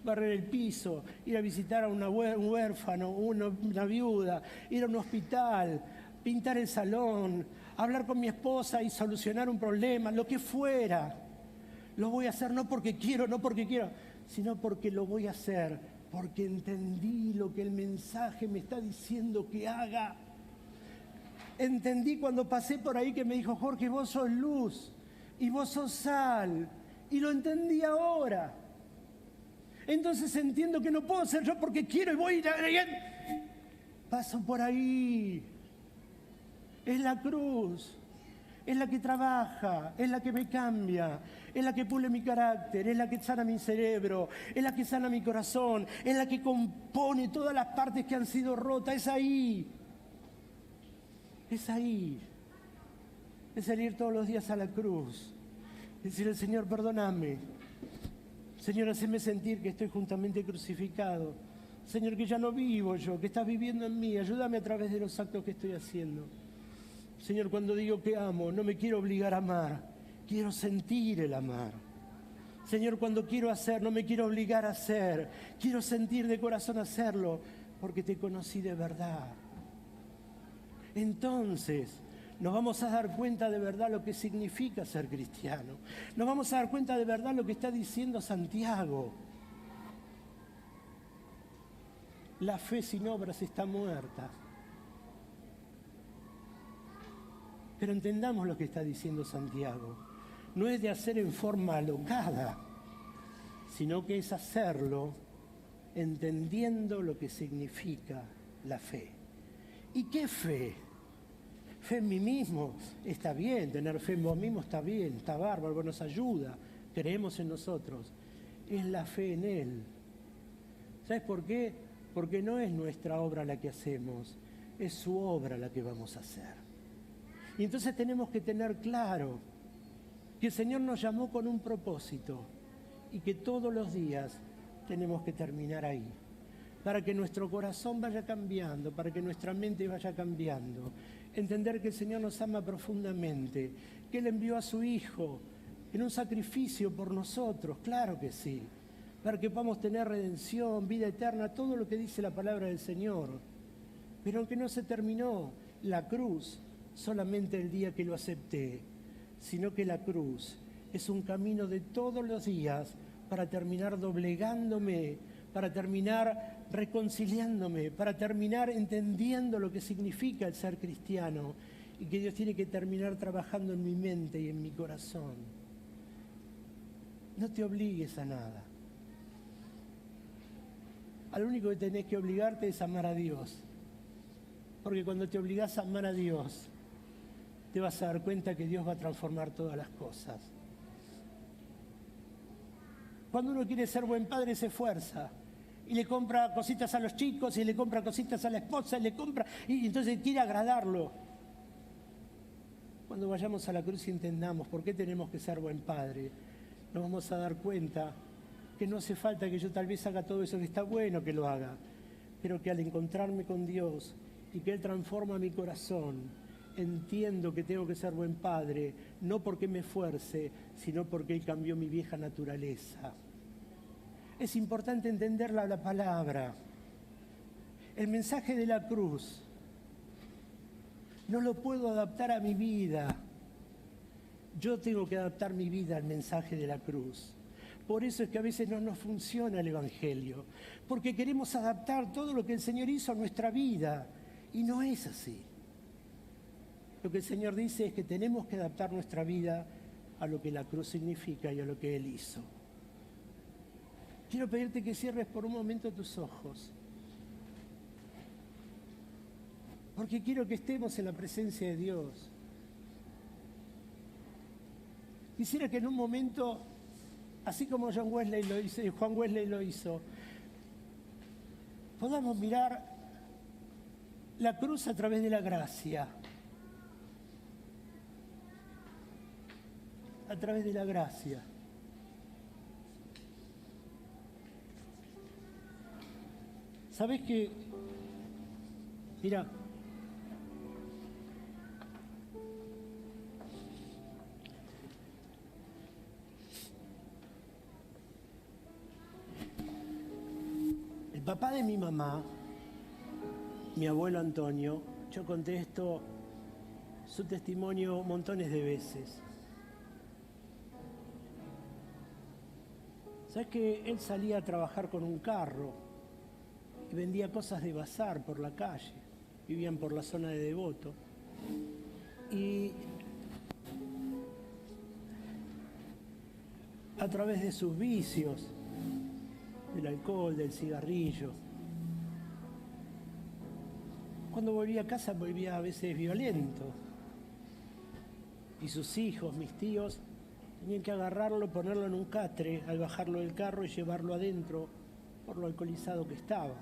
barrer el piso, ir a visitar a un huérfano, una viuda, ir a un hospital, pintar el salón, hablar con mi esposa y solucionar un problema, lo que fuera, lo voy a hacer no porque quiero, sino porque lo voy a hacer, porque entendí lo que el mensaje me está diciendo que haga. Entendí cuando pasé por ahí que me dijo, Jorge, vos sos luz y vos sos sal. Y lo entendí ahora. Entonces entiendo que no puedo ser yo porque quiero y voy a ir a... Paso por ahí. Es la cruz. Es la que trabaja, es la que me cambia, es la que pule mi carácter, es la que sana mi cerebro, es la que sana mi corazón, es la que compone todas las partes que han sido rotas. Es ahí. Es ahí. Es salir todos los días a la cruz. Decirle al Señor, perdóname. Señor, haceme sentir que estoy juntamente crucificado. Señor, que ya no vivo yo, que estás viviendo en mí. Ayúdame a través de los actos que estoy haciendo. Señor, cuando digo que amo, no me quiero obligar a amar. Quiero sentir el amar. Señor, cuando quiero hacer, no me quiero obligar a hacer. Quiero sentir de corazón hacerlo, porque te conocí de verdad. Entonces, nos vamos a dar cuenta de verdad lo que significa ser cristiano. Nos vamos a dar cuenta de verdad lo que está diciendo Santiago. La fe sin obras está muerta. Pero entendamos lo que está diciendo Santiago. No es de hacer en forma alocada, sino que es hacerlo entendiendo lo que significa la fe. ¿Y qué fe? Fe en mí mismo está bien, tener fe en vos mismo está bien, está bárbaro, nos ayuda, creemos en nosotros. Es la fe en Él. ¿Sabes por qué? Porque no es nuestra obra la que hacemos, es su obra la que vamos a hacer. Y entonces tenemos que tener claro que el Señor nos llamó con un propósito y que todos los días tenemos que terminar ahí, para que nuestro corazón vaya cambiando, para que nuestra mente vaya cambiando. Entender que el Señor nos ama profundamente, que Él envió a su Hijo en un sacrificio por nosotros, claro que sí, para que podamos tener redención, vida eterna, todo lo que dice la palabra del Señor. Pero que no se terminó la cruz solamente el día que lo acepté, sino que la cruz es un camino de todos los días para terminar doblegándome, para terminar reconciliándome, para terminar entendiendo lo que significa el ser cristiano y que Dios tiene que terminar trabajando en mi mente y en mi corazón. No te obligues a nada. A lo único que tenés que obligarte es amar a Dios. Porque cuando te obligás a amar a Dios, te vas a dar cuenta que Dios va a transformar todas las cosas. Cuando uno quiere ser buen padre, se esfuerza. Y le compra cositas a los chicos, y le compra cositas a la esposa, y entonces quiere agradarlo. Cuando vayamos a la cruz y entendamos por qué tenemos que ser buen padre, nos vamos a dar cuenta que no hace falta que yo tal vez haga todo eso que está bueno que lo haga, pero que al encontrarme con Dios y que Él transforma mi corazón, entiendo que tengo que ser buen padre, no porque me esfuerce, sino porque Él cambió mi vieja naturaleza. Es importante entender la palabra. El mensaje de la cruz no lo puedo adaptar a mi vida. Yo tengo que adaptar mi vida al mensaje de la cruz. Por eso es que a veces no nos funciona el Evangelio, porque queremos adaptar todo lo que el Señor hizo a nuestra vida, y no es así. Lo que el Señor dice es que tenemos que adaptar nuestra vida a lo que la cruz significa y a lo que Él hizo. Quiero pedirte que cierres por un momento tus ojos, porque quiero que estemos en la presencia de Dios. Quisiera que en un momento, así como Juan Wesley lo hizo, podamos mirar la cruz a través de la gracia. A través de la gracia. ¿Sabés qué? Mira, el papá de mi mamá, mi abuelo Antonio, yo conté esto, su testimonio montones de veces. ¿Sabes que él salía a trabajar con un carro y vendía cosas de bazar por la calle? Vivían por la zona de Devoto. Y a través de sus vicios, del alcohol, del cigarrillo, cuando volvía a casa volvía a veces violento. Y sus hijos, mis tíos, tenían que agarrarlo, ponerlo en un catre al bajarlo del carro y llevarlo adentro por lo alcoholizado que estaba.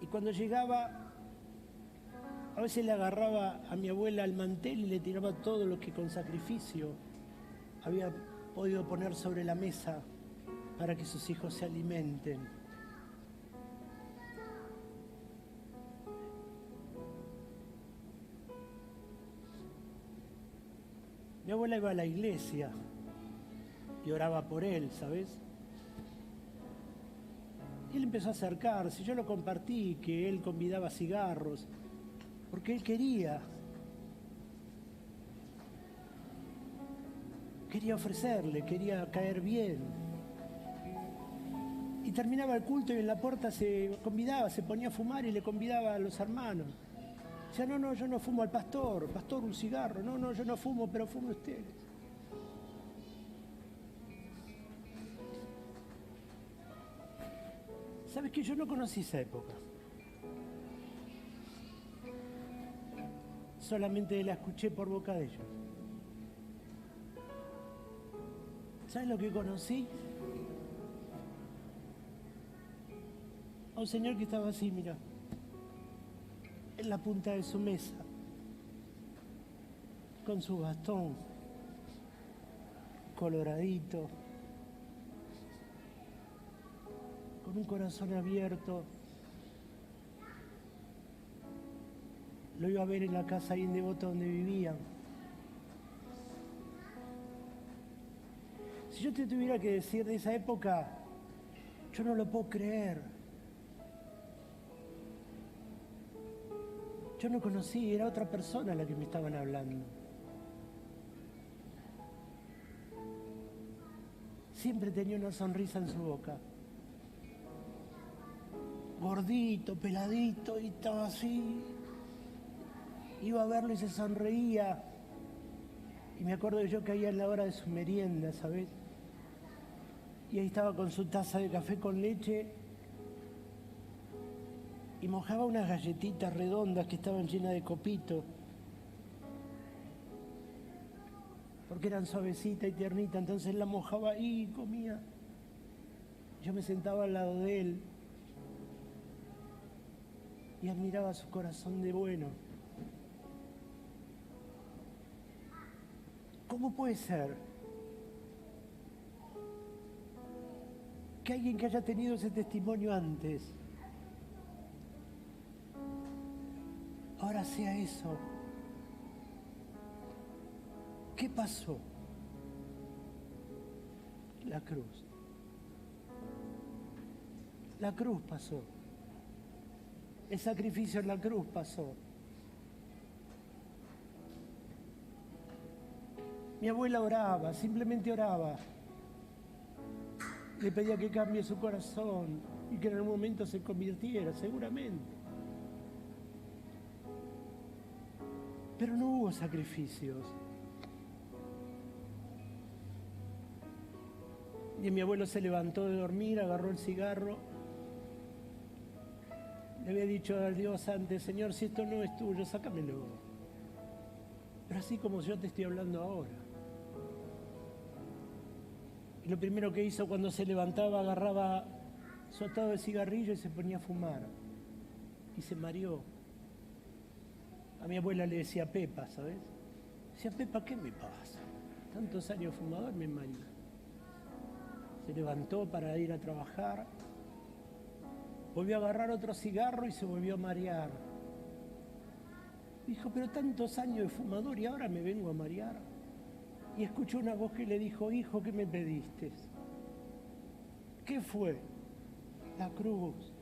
Y cuando llegaba, a veces le agarraba a mi abuela al mantel y le tiraba todo lo que con sacrificio había podido poner sobre la mesa para que sus hijos se alimenten. Mi abuela iba a la iglesia y oraba por él, ¿sabes? Y él empezó a acercarse, yo lo compartí, que él convidaba cigarros, porque él quería ofrecerle, quería caer bien. Y terminaba el culto y en la puerta se convidaba, se ponía a fumar y le convidaba a los hermanos. Decía, no, yo no fumo al pastor, un cigarro, no, yo no fumo, pero fume ustedes. ¿Sabes qué? Yo no conocí esa época. Solamente la escuché por boca de ellos. ¿Sabes lo que conocí? A un señor que estaba así, mira, en la punta de su mesa, con su bastón, coloradito, con un corazón abierto. Lo iba a ver en la casa ahí en Devoto donde vivían. Si yo te tuviera que decir de esa época, yo no lo puedo creer. Yo no conocí, era otra persona la que me estaban hablando. siempre tenía una sonrisa en su boca. Gordito, peladito, y estaba así. Iba a verlo y se sonreía. Y me acuerdo que yo caía en la hora de su merienda, ¿sabes? Y ahí estaba con su taza de café con leche y mojaba unas galletitas redondas que estaban llenas de copito, porque eran suavecitas y tiernitas, entonces la mojaba ahí y comía. Yo me sentaba al lado de él y admiraba su corazón de bueno. ¿Cómo puede ser que alguien que haya tenido ese testimonio antes ahora sea eso? ¿Qué pasó? La cruz. La cruz pasó. El sacrificio en la cruz pasó. Mi abuela oraba, simplemente oraba. Le pedía que cambie su corazón y que en algún momento se convirtiera, seguramente. Pero no hubo sacrificios. Y mi abuelo se levantó de dormir, agarró el cigarro. Le había dicho al Dios antes, Señor, si esto no es tuyo, sácamelo. Pero así como yo te estoy hablando ahora. Y lo primero que hizo cuando se levantaba, agarraba su atado de cigarrillo y se ponía a fumar. Y se mareó. A mi abuela le decía Pepa, ¿sabes? Decía, Pepa, ¿qué me pasa? Tantos años fumador me mareó. Se levantó para ir a trabajar. Volvió a agarrar otro cigarro y se volvió a marear. Dijo, pero tantos años de fumador y ahora me vengo a marear. Y escuchó una voz que le dijo, hijo, ¿qué me pediste? ¿Qué fue? La cruz.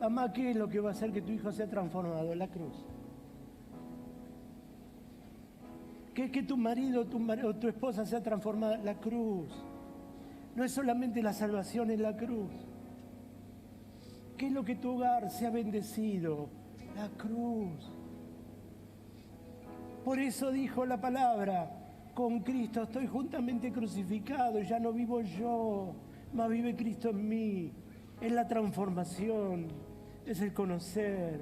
Mamá, ¿qué es lo que va a hacer que tu hijo sea transformado? La cruz. ¿Qué es que tu marido o tu esposa sea transformada? La cruz. No es solamente la salvación, es la cruz. ¿Qué es lo que tu hogar sea bendecido? La cruz. Por eso dijo la palabra, con Cristo estoy juntamente crucificado y ya no vivo yo, mas vive Cristo en mí. Es la transformación, es el conocer,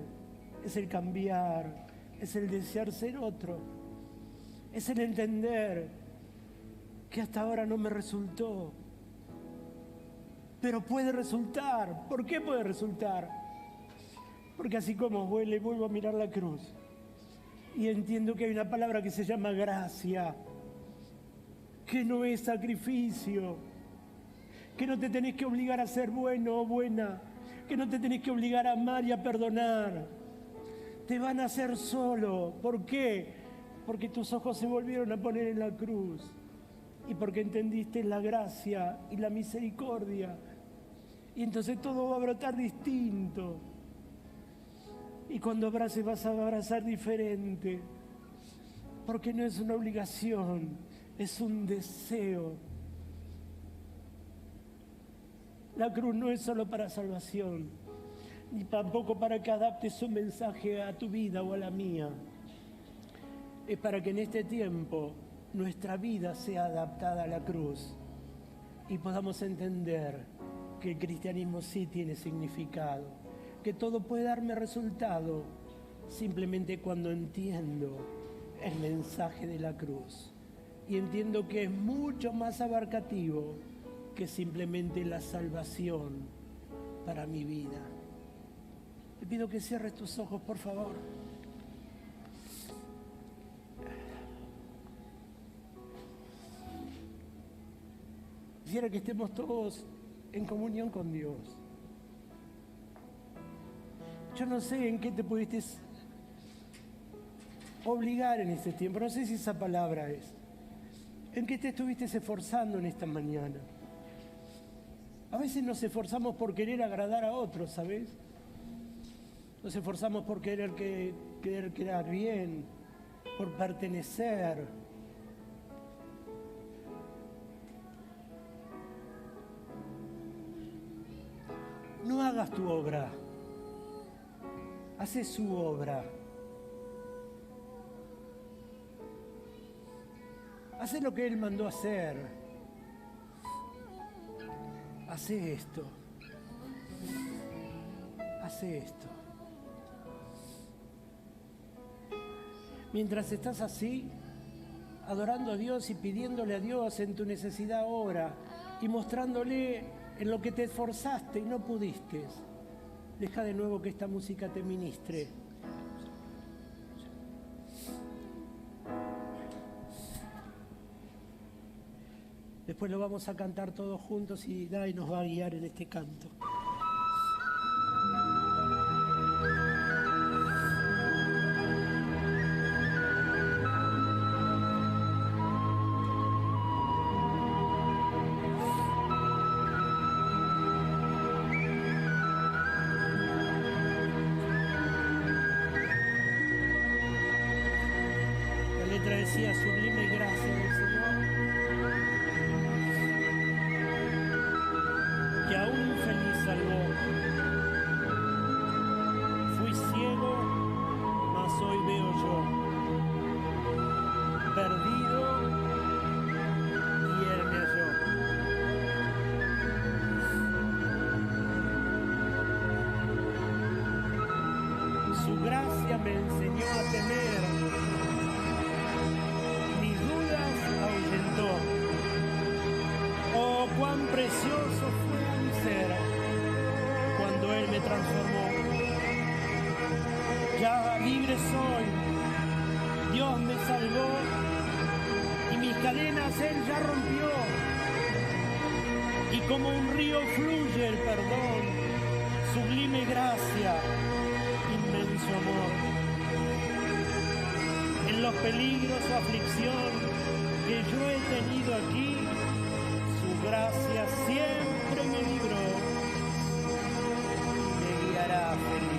es el cambiar, es el desear ser otro, es el entender que hasta ahora no me resultó, pero puede resultar. ¿Por qué puede resultar? Porque así como vuelvo a mirar la cruz y entiendo que hay una palabra que se llama gracia, que no es sacrificio, que no te tenés que obligar a ser bueno o buena, que no te tenés que obligar a amar y a perdonar. Te van a hacer solo. ¿Por qué? Porque tus ojos se volvieron a poner en la cruz y porque entendiste la gracia y la misericordia. Y entonces todo va a brotar distinto. Y cuando abraces vas a abrazar diferente. Porque no es una obligación, es un deseo. La cruz no es solo para salvación, ni tampoco para que adaptes un mensaje a tu vida o a la mía. Es para que en este tiempo nuestra vida sea adaptada a la cruz y podamos entender que el cristianismo sí tiene significado, que todo puede darme resultado simplemente cuando entiendo el mensaje de la cruz y entiendo que es mucho más abarcativo que simplemente la salvación para mi vida. Te pido que cierres tus ojos, por favor. Quisiera que estemos todos en comunión con Dios. Yo no sé en qué te pudiste obligar en este tiempo, no sé si esa palabra es. ¿En qué te estuviste esforzando en esta mañana? A veces nos esforzamos por querer agradar a otros, ¿sabes? Nos esforzamos por querer quedar bien, por pertenecer. no hagas tu obra, hace su obra. Hace lo que Él mandó hacer. Hace esto. Hace esto. Mientras estás así, adorando a Dios y pidiéndole a Dios en tu necesidad ahora y mostrándole en lo que te esforzaste y no pudiste, deja de nuevo que esta música te ministre. Después lo vamos a cantar todos juntos y Dai nos va a guiar en este canto. La letra decía: sublime gracia del Señor, que a un infeliz salvó. Fui ciego, mas hoy veo yo. Perdido, y Él me halló. Su gracia me enseñó a temer, mis dudas ahuyentó. Oh, cuán precioso fue a mi ser cuando Él me transformó. Ya libre soy, Dios me salvó y mis cadenas Él ya rompió. Y como un río fluye el perdón, sublime gracia, inmenso amor. En los peligros o aflicción que yo he tenido aquí, su gracia siempre me libró, me guiará feliz.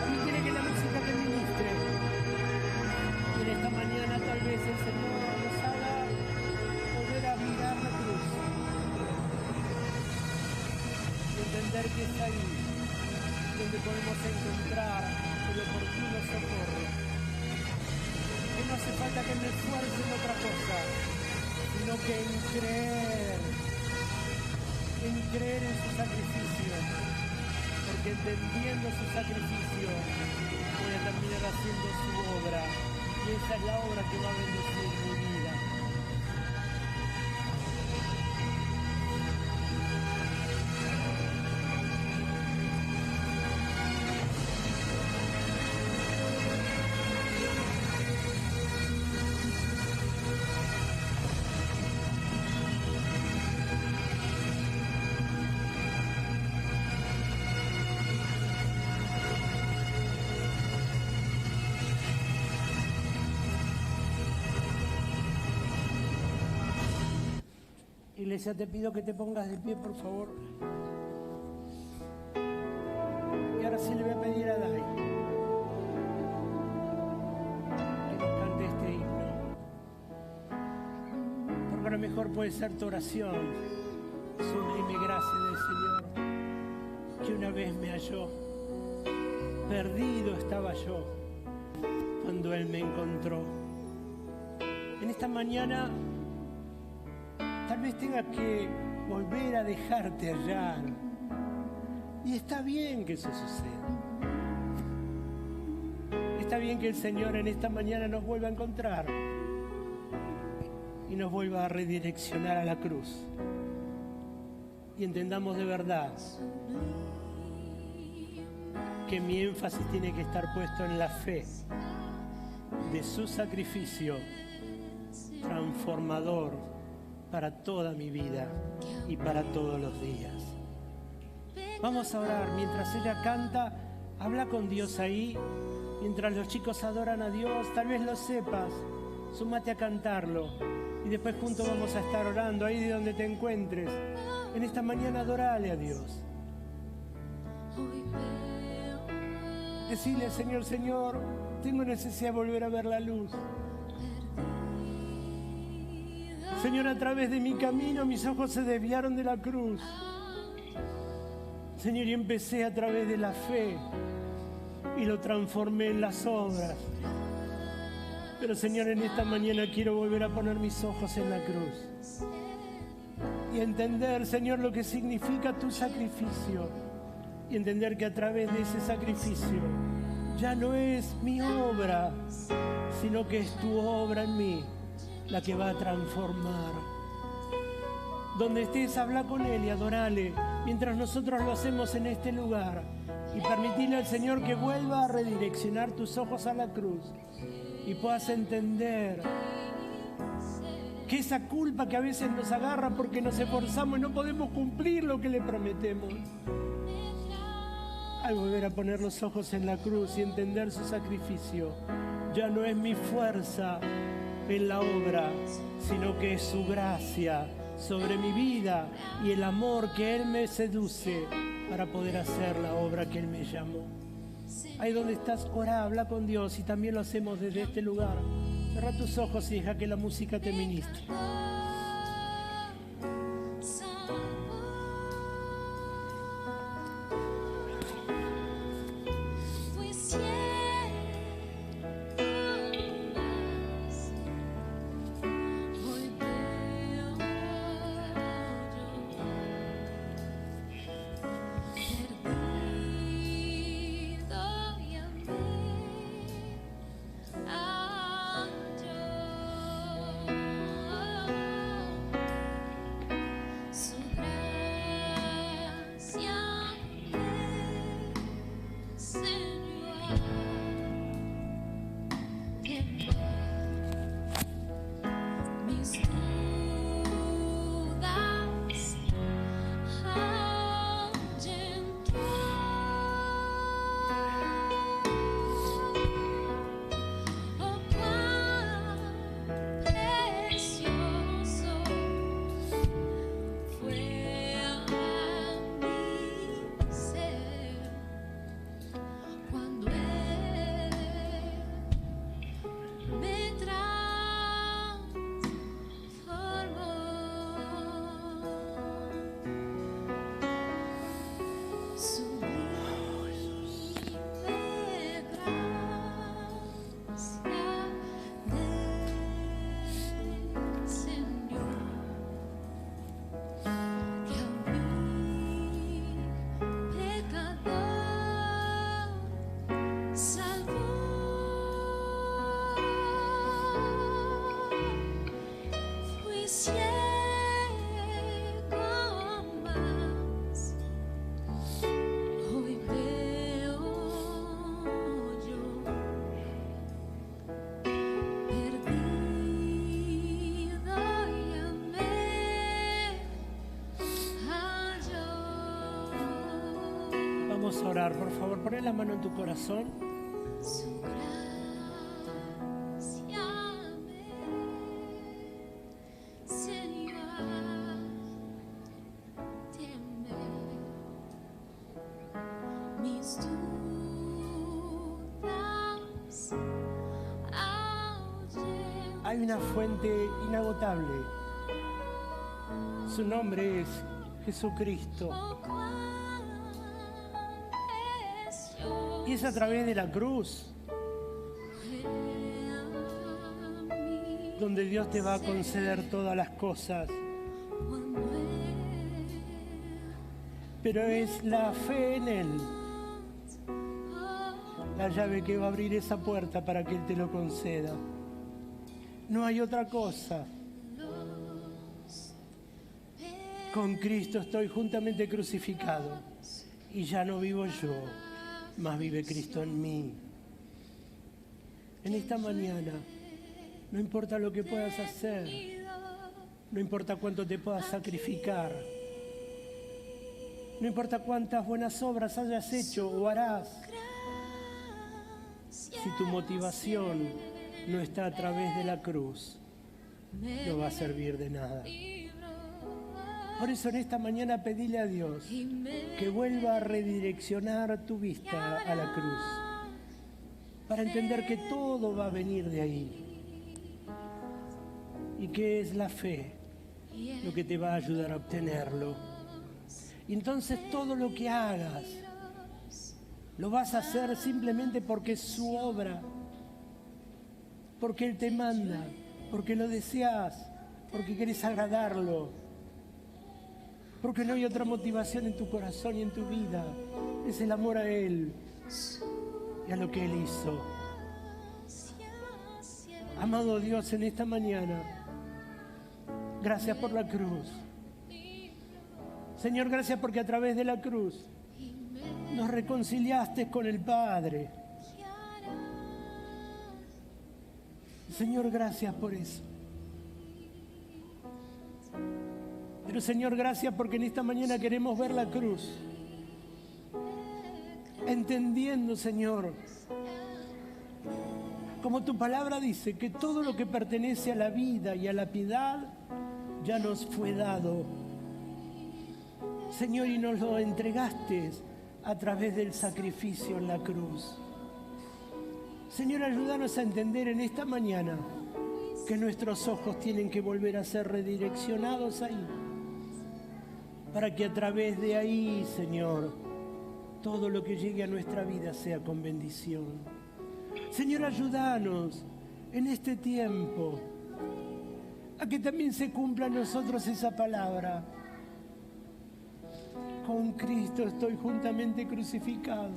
A mí quiere que la música te ministre. Y en esta mañana tal vez el Señor nos haga poder a mirar la cruz y entender que es ahí donde podemos encontrar el oportuno socorro. Que no hace falta que me esfuerce en otra cosa, sino que en creer en su sacrificio, porque entendiendo su sacrificio voy a terminar haciendo su obra, y esa es la obra que va a bendecir mi vida. Iglesia, te pido que te pongas de pie, por favor. Y ahora sí le voy a pedir a Dai que nos cante este himno. Porque a lo mejor puede ser tu oración. Sublime gracia del Señor, que una vez me halló. Perdido estaba yo cuando Él me encontró. En esta mañana tal vez tenga que volver a dejarte hallar. Y está bien que eso suceda. Está bien que el Señor en esta mañana nos vuelva a encontrar y nos vuelva a redireccionar a la cruz. Y entendamos de verdad que mi énfasis tiene que estar puesto en la fe de su sacrificio transformador para toda mi vida y para todos los días. Vamos a orar. Mientras ella canta, habla con Dios ahí. Mientras los chicos adoran a Dios, tal vez lo sepas, súmate a cantarlo. Y después juntos vamos a estar orando ahí de donde te encuentres. En esta mañana adorale a Dios. Decile: Señor, Señor, tengo necesidad de volver a ver la luz. Señor, a través de mi camino mis ojos se desviaron de la cruz. Señor, y empecé a través de la fe y lo transformé en las obras. Pero Señor, en esta mañana quiero volver a poner mis ojos en la cruz y entender, Señor, lo que significa tu sacrificio, y entender que a través de ese sacrificio ya no es mi obra, sino que es tu obra en mí la que va a transformar. Donde estés, habla con Él y adorale mientras nosotros lo hacemos en este lugar, y permitirle al Señor que vuelva a redireccionar tus ojos a la cruz y puedas entender que esa culpa que a veces nos agarra porque nos esforzamos y no podemos cumplir lo que le prometemos, al volver a poner los ojos en la cruz y entender su sacrificio, ya no es mi fuerza en la obra, sino que es su gracia sobre mi vida y el amor que Él me seduce para poder hacer la obra que Él me llamó. Ahí donde estás, ora, habla con Dios, y también lo hacemos desde este lugar. Cierra tus ojos y deja que la música te ministre. Vamos a orar, por favor, poné la mano en tu corazón. Hay una fuente inagotable. Su nombre es Jesucristo. Y es a través de la cruz donde Dios te va a conceder todas las cosas. Pero es la fe en Él la llave que va a abrir esa puerta para que Él te lo conceda. No hay otra cosa. Con Cristo estoy juntamente crucificado y ya no vivo yo, mas vive Cristo en mí. En esta mañana, no importa lo que puedas hacer, no importa cuánto te puedas sacrificar, no importa cuántas buenas obras hayas hecho o harás, si tu motivación no está a través de la cruz, no va a servir de nada. Por eso en esta mañana pedile a Dios que vuelva a redireccionar tu vista a la cruz, para entender que todo va a venir de ahí y que es la fe lo que te va a ayudar a obtenerlo. Y entonces todo lo que hagas lo vas a hacer simplemente porque es su obra, porque Él te manda, porque lo deseas, porque querés agradarlo, porque no hay otra motivación en tu corazón y en tu vida. Es el amor a Él y a lo que Él hizo. Amado Dios, en esta mañana, gracias por la cruz. Señor, gracias porque a través de la cruz nos reconciliaste con el Padre. Señor, gracias por eso. Pero Señor, gracias porque en esta mañana queremos ver la cruz. Entendiendo, Señor, como tu palabra dice, que todo lo que pertenece a la vida y a la piedad ya nos fue dado. Señor, y nos lo entregaste a través del sacrificio en la cruz. Señor, ayúdanos a entender en esta mañana que nuestros ojos tienen que volver a ser redireccionados ahí, para que a través de ahí, Señor, todo lo que llegue a nuestra vida sea con bendición. Señor, ayúdanos en este tiempo a que también se cumpla en nosotros esa palabra. Con Cristo estoy juntamente crucificado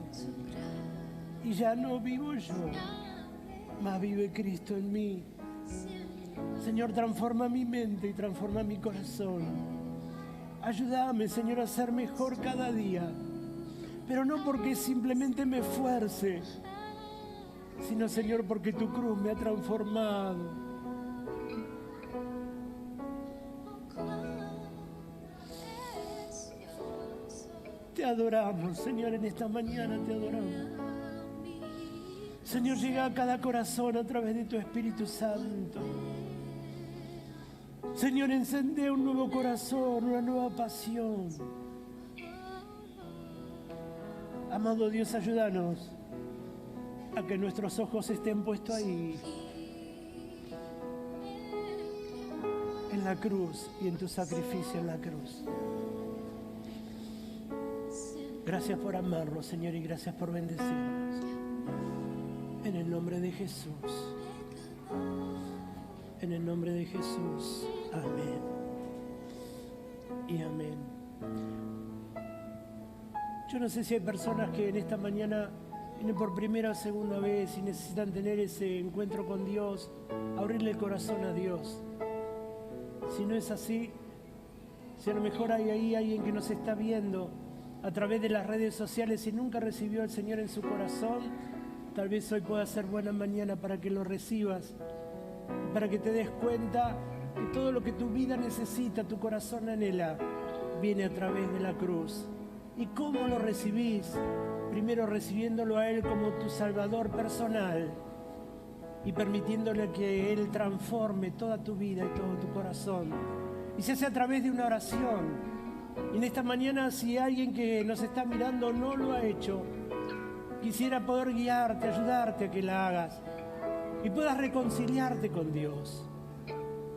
y ya no vivo yo, mas vive Cristo en mí. Señor, transforma mi mente y transforma mi corazón. Ayúdame, Señor, a ser mejor cada día, pero no porque simplemente me esfuerce, sino, Señor, porque tu cruz me ha transformado. Te adoramos, Señor, en esta mañana te adoramos. Señor, llega a cada corazón a través de tu Espíritu Santo. Señor, encende un nuevo corazón, una nueva pasión. Amado Dios, ayúdanos a que nuestros ojos estén puestos ahí, en la cruz y en tu sacrificio en la cruz. Gracias por amarnos, Señor, y gracias por bendecirnos. En el nombre de Jesús. En el nombre de Jesús. Amén. Y amén. Yo no sé si hay personas que en esta mañana vienen por primera o segunda vez y necesitan tener ese encuentro con Dios, abrirle el corazón a Dios. Si no es así, si a lo mejor hay ahí alguien que nos está viendo a través de las redes sociales y nunca recibió al Señor en su corazón, tal vez hoy pueda ser buena mañana para que lo recibas, para que te des cuenta que todo lo que tu vida necesita, tu corazón anhela, viene a través de la cruz. ¿Y cómo lo recibís? Primero recibiéndolo a Él como tu Salvador personal y permitiéndole que Él transforme toda tu vida y todo tu corazón. Y se hace a través de una oración. Y en esta mañana, si alguien que nos está mirando no lo ha hecho, quisiera poder guiarte, ayudarte a que la hagas y puedas reconciliarte con Dios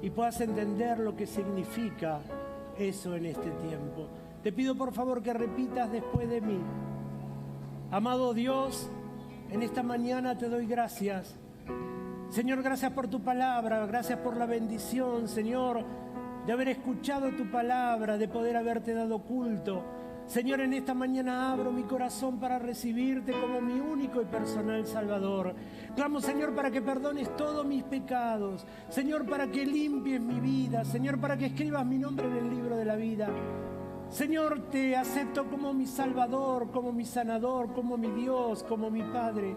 y puedas entender lo que significa eso en este tiempo. Te pido por favor que repitas después de mí. Amado Dios, en esta mañana te doy gracias. Señor, gracias por tu palabra, gracias por la bendición, Señor, de haber escuchado tu palabra, de poder haberte dado culto. Señor, en esta mañana abro mi corazón para recibirte como mi único y personal Salvador. Clamo, Señor, para que perdones todos mis pecados. Señor, para que limpies mi vida. Señor, para que escribas mi nombre en el libro de la vida. Señor, te acepto como mi Salvador, como mi sanador, como mi Dios, como mi Padre.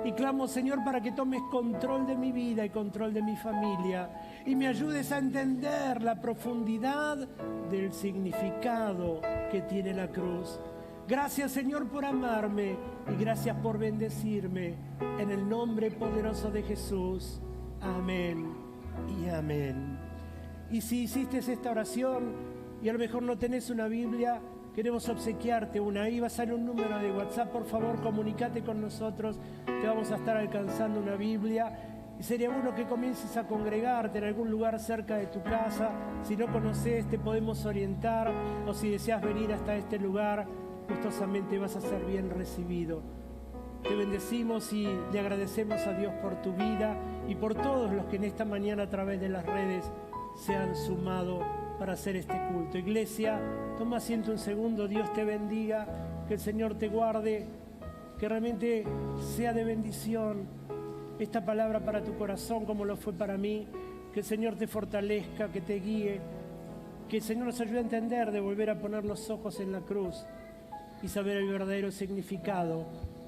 Y clamo, Señor, para que tomes control de mi vida y control de mi familia y me ayudes a entender la profundidad del significado que tiene la cruz. Gracias, Señor, por amarme y gracias por bendecirme. En el nombre poderoso de Jesús. Amén y amén. Y si hiciste esta oración y a lo mejor no tenés una Biblia, queremos obsequiarte una. Ahí va a salir un número de WhatsApp. Por favor, comunícate con nosotros. Te vamos a estar alcanzando una Biblia. Y sería bueno que comiences a congregarte en algún lugar cerca de tu casa. Si no conoces, te podemos orientar, o si deseas venir hasta este lugar, gustosamente vas a ser bien recibido. Te bendecimos y le agradecemos a Dios por tu vida y por todos los que en esta mañana a través de las redes se han sumado para hacer este culto. Iglesia, toma asiento un segundo. Dios te bendiga, que el Señor te guarde, que realmente sea de bendición esta palabra para tu corazón como lo fue para mí. Que el Señor te fortalezca, que te guíe, que el Señor nos ayude a entender, de volver a poner los ojos en la cruz y saber el verdadero significado,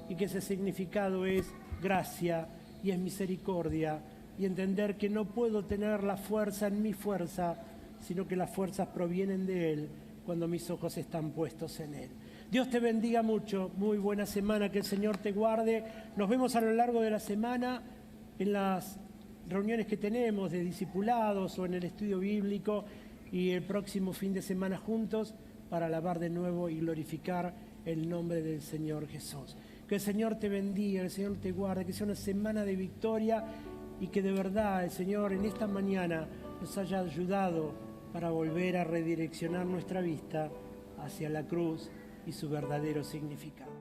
y que ese significado es gracia y es misericordia, y entender que no puedo tener la fuerza en mi fuerza, sino que las fuerzas provienen de Él cuando mis ojos están puestos en Él. Dios te bendiga mucho, muy buena semana, que el Señor te guarde. Nos vemos a lo largo de la semana en las reuniones que tenemos de discipulados o en el estudio bíblico, y el próximo fin de semana juntos para alabar de nuevo y glorificar el nombre del Señor Jesús. Que el Señor te bendiga, que el Señor te guarde, que sea una semana de victoria y que de verdad el Señor en esta mañana nos haya ayudado para volver a redireccionar nuestra vista hacia la cruz y su verdadero significado.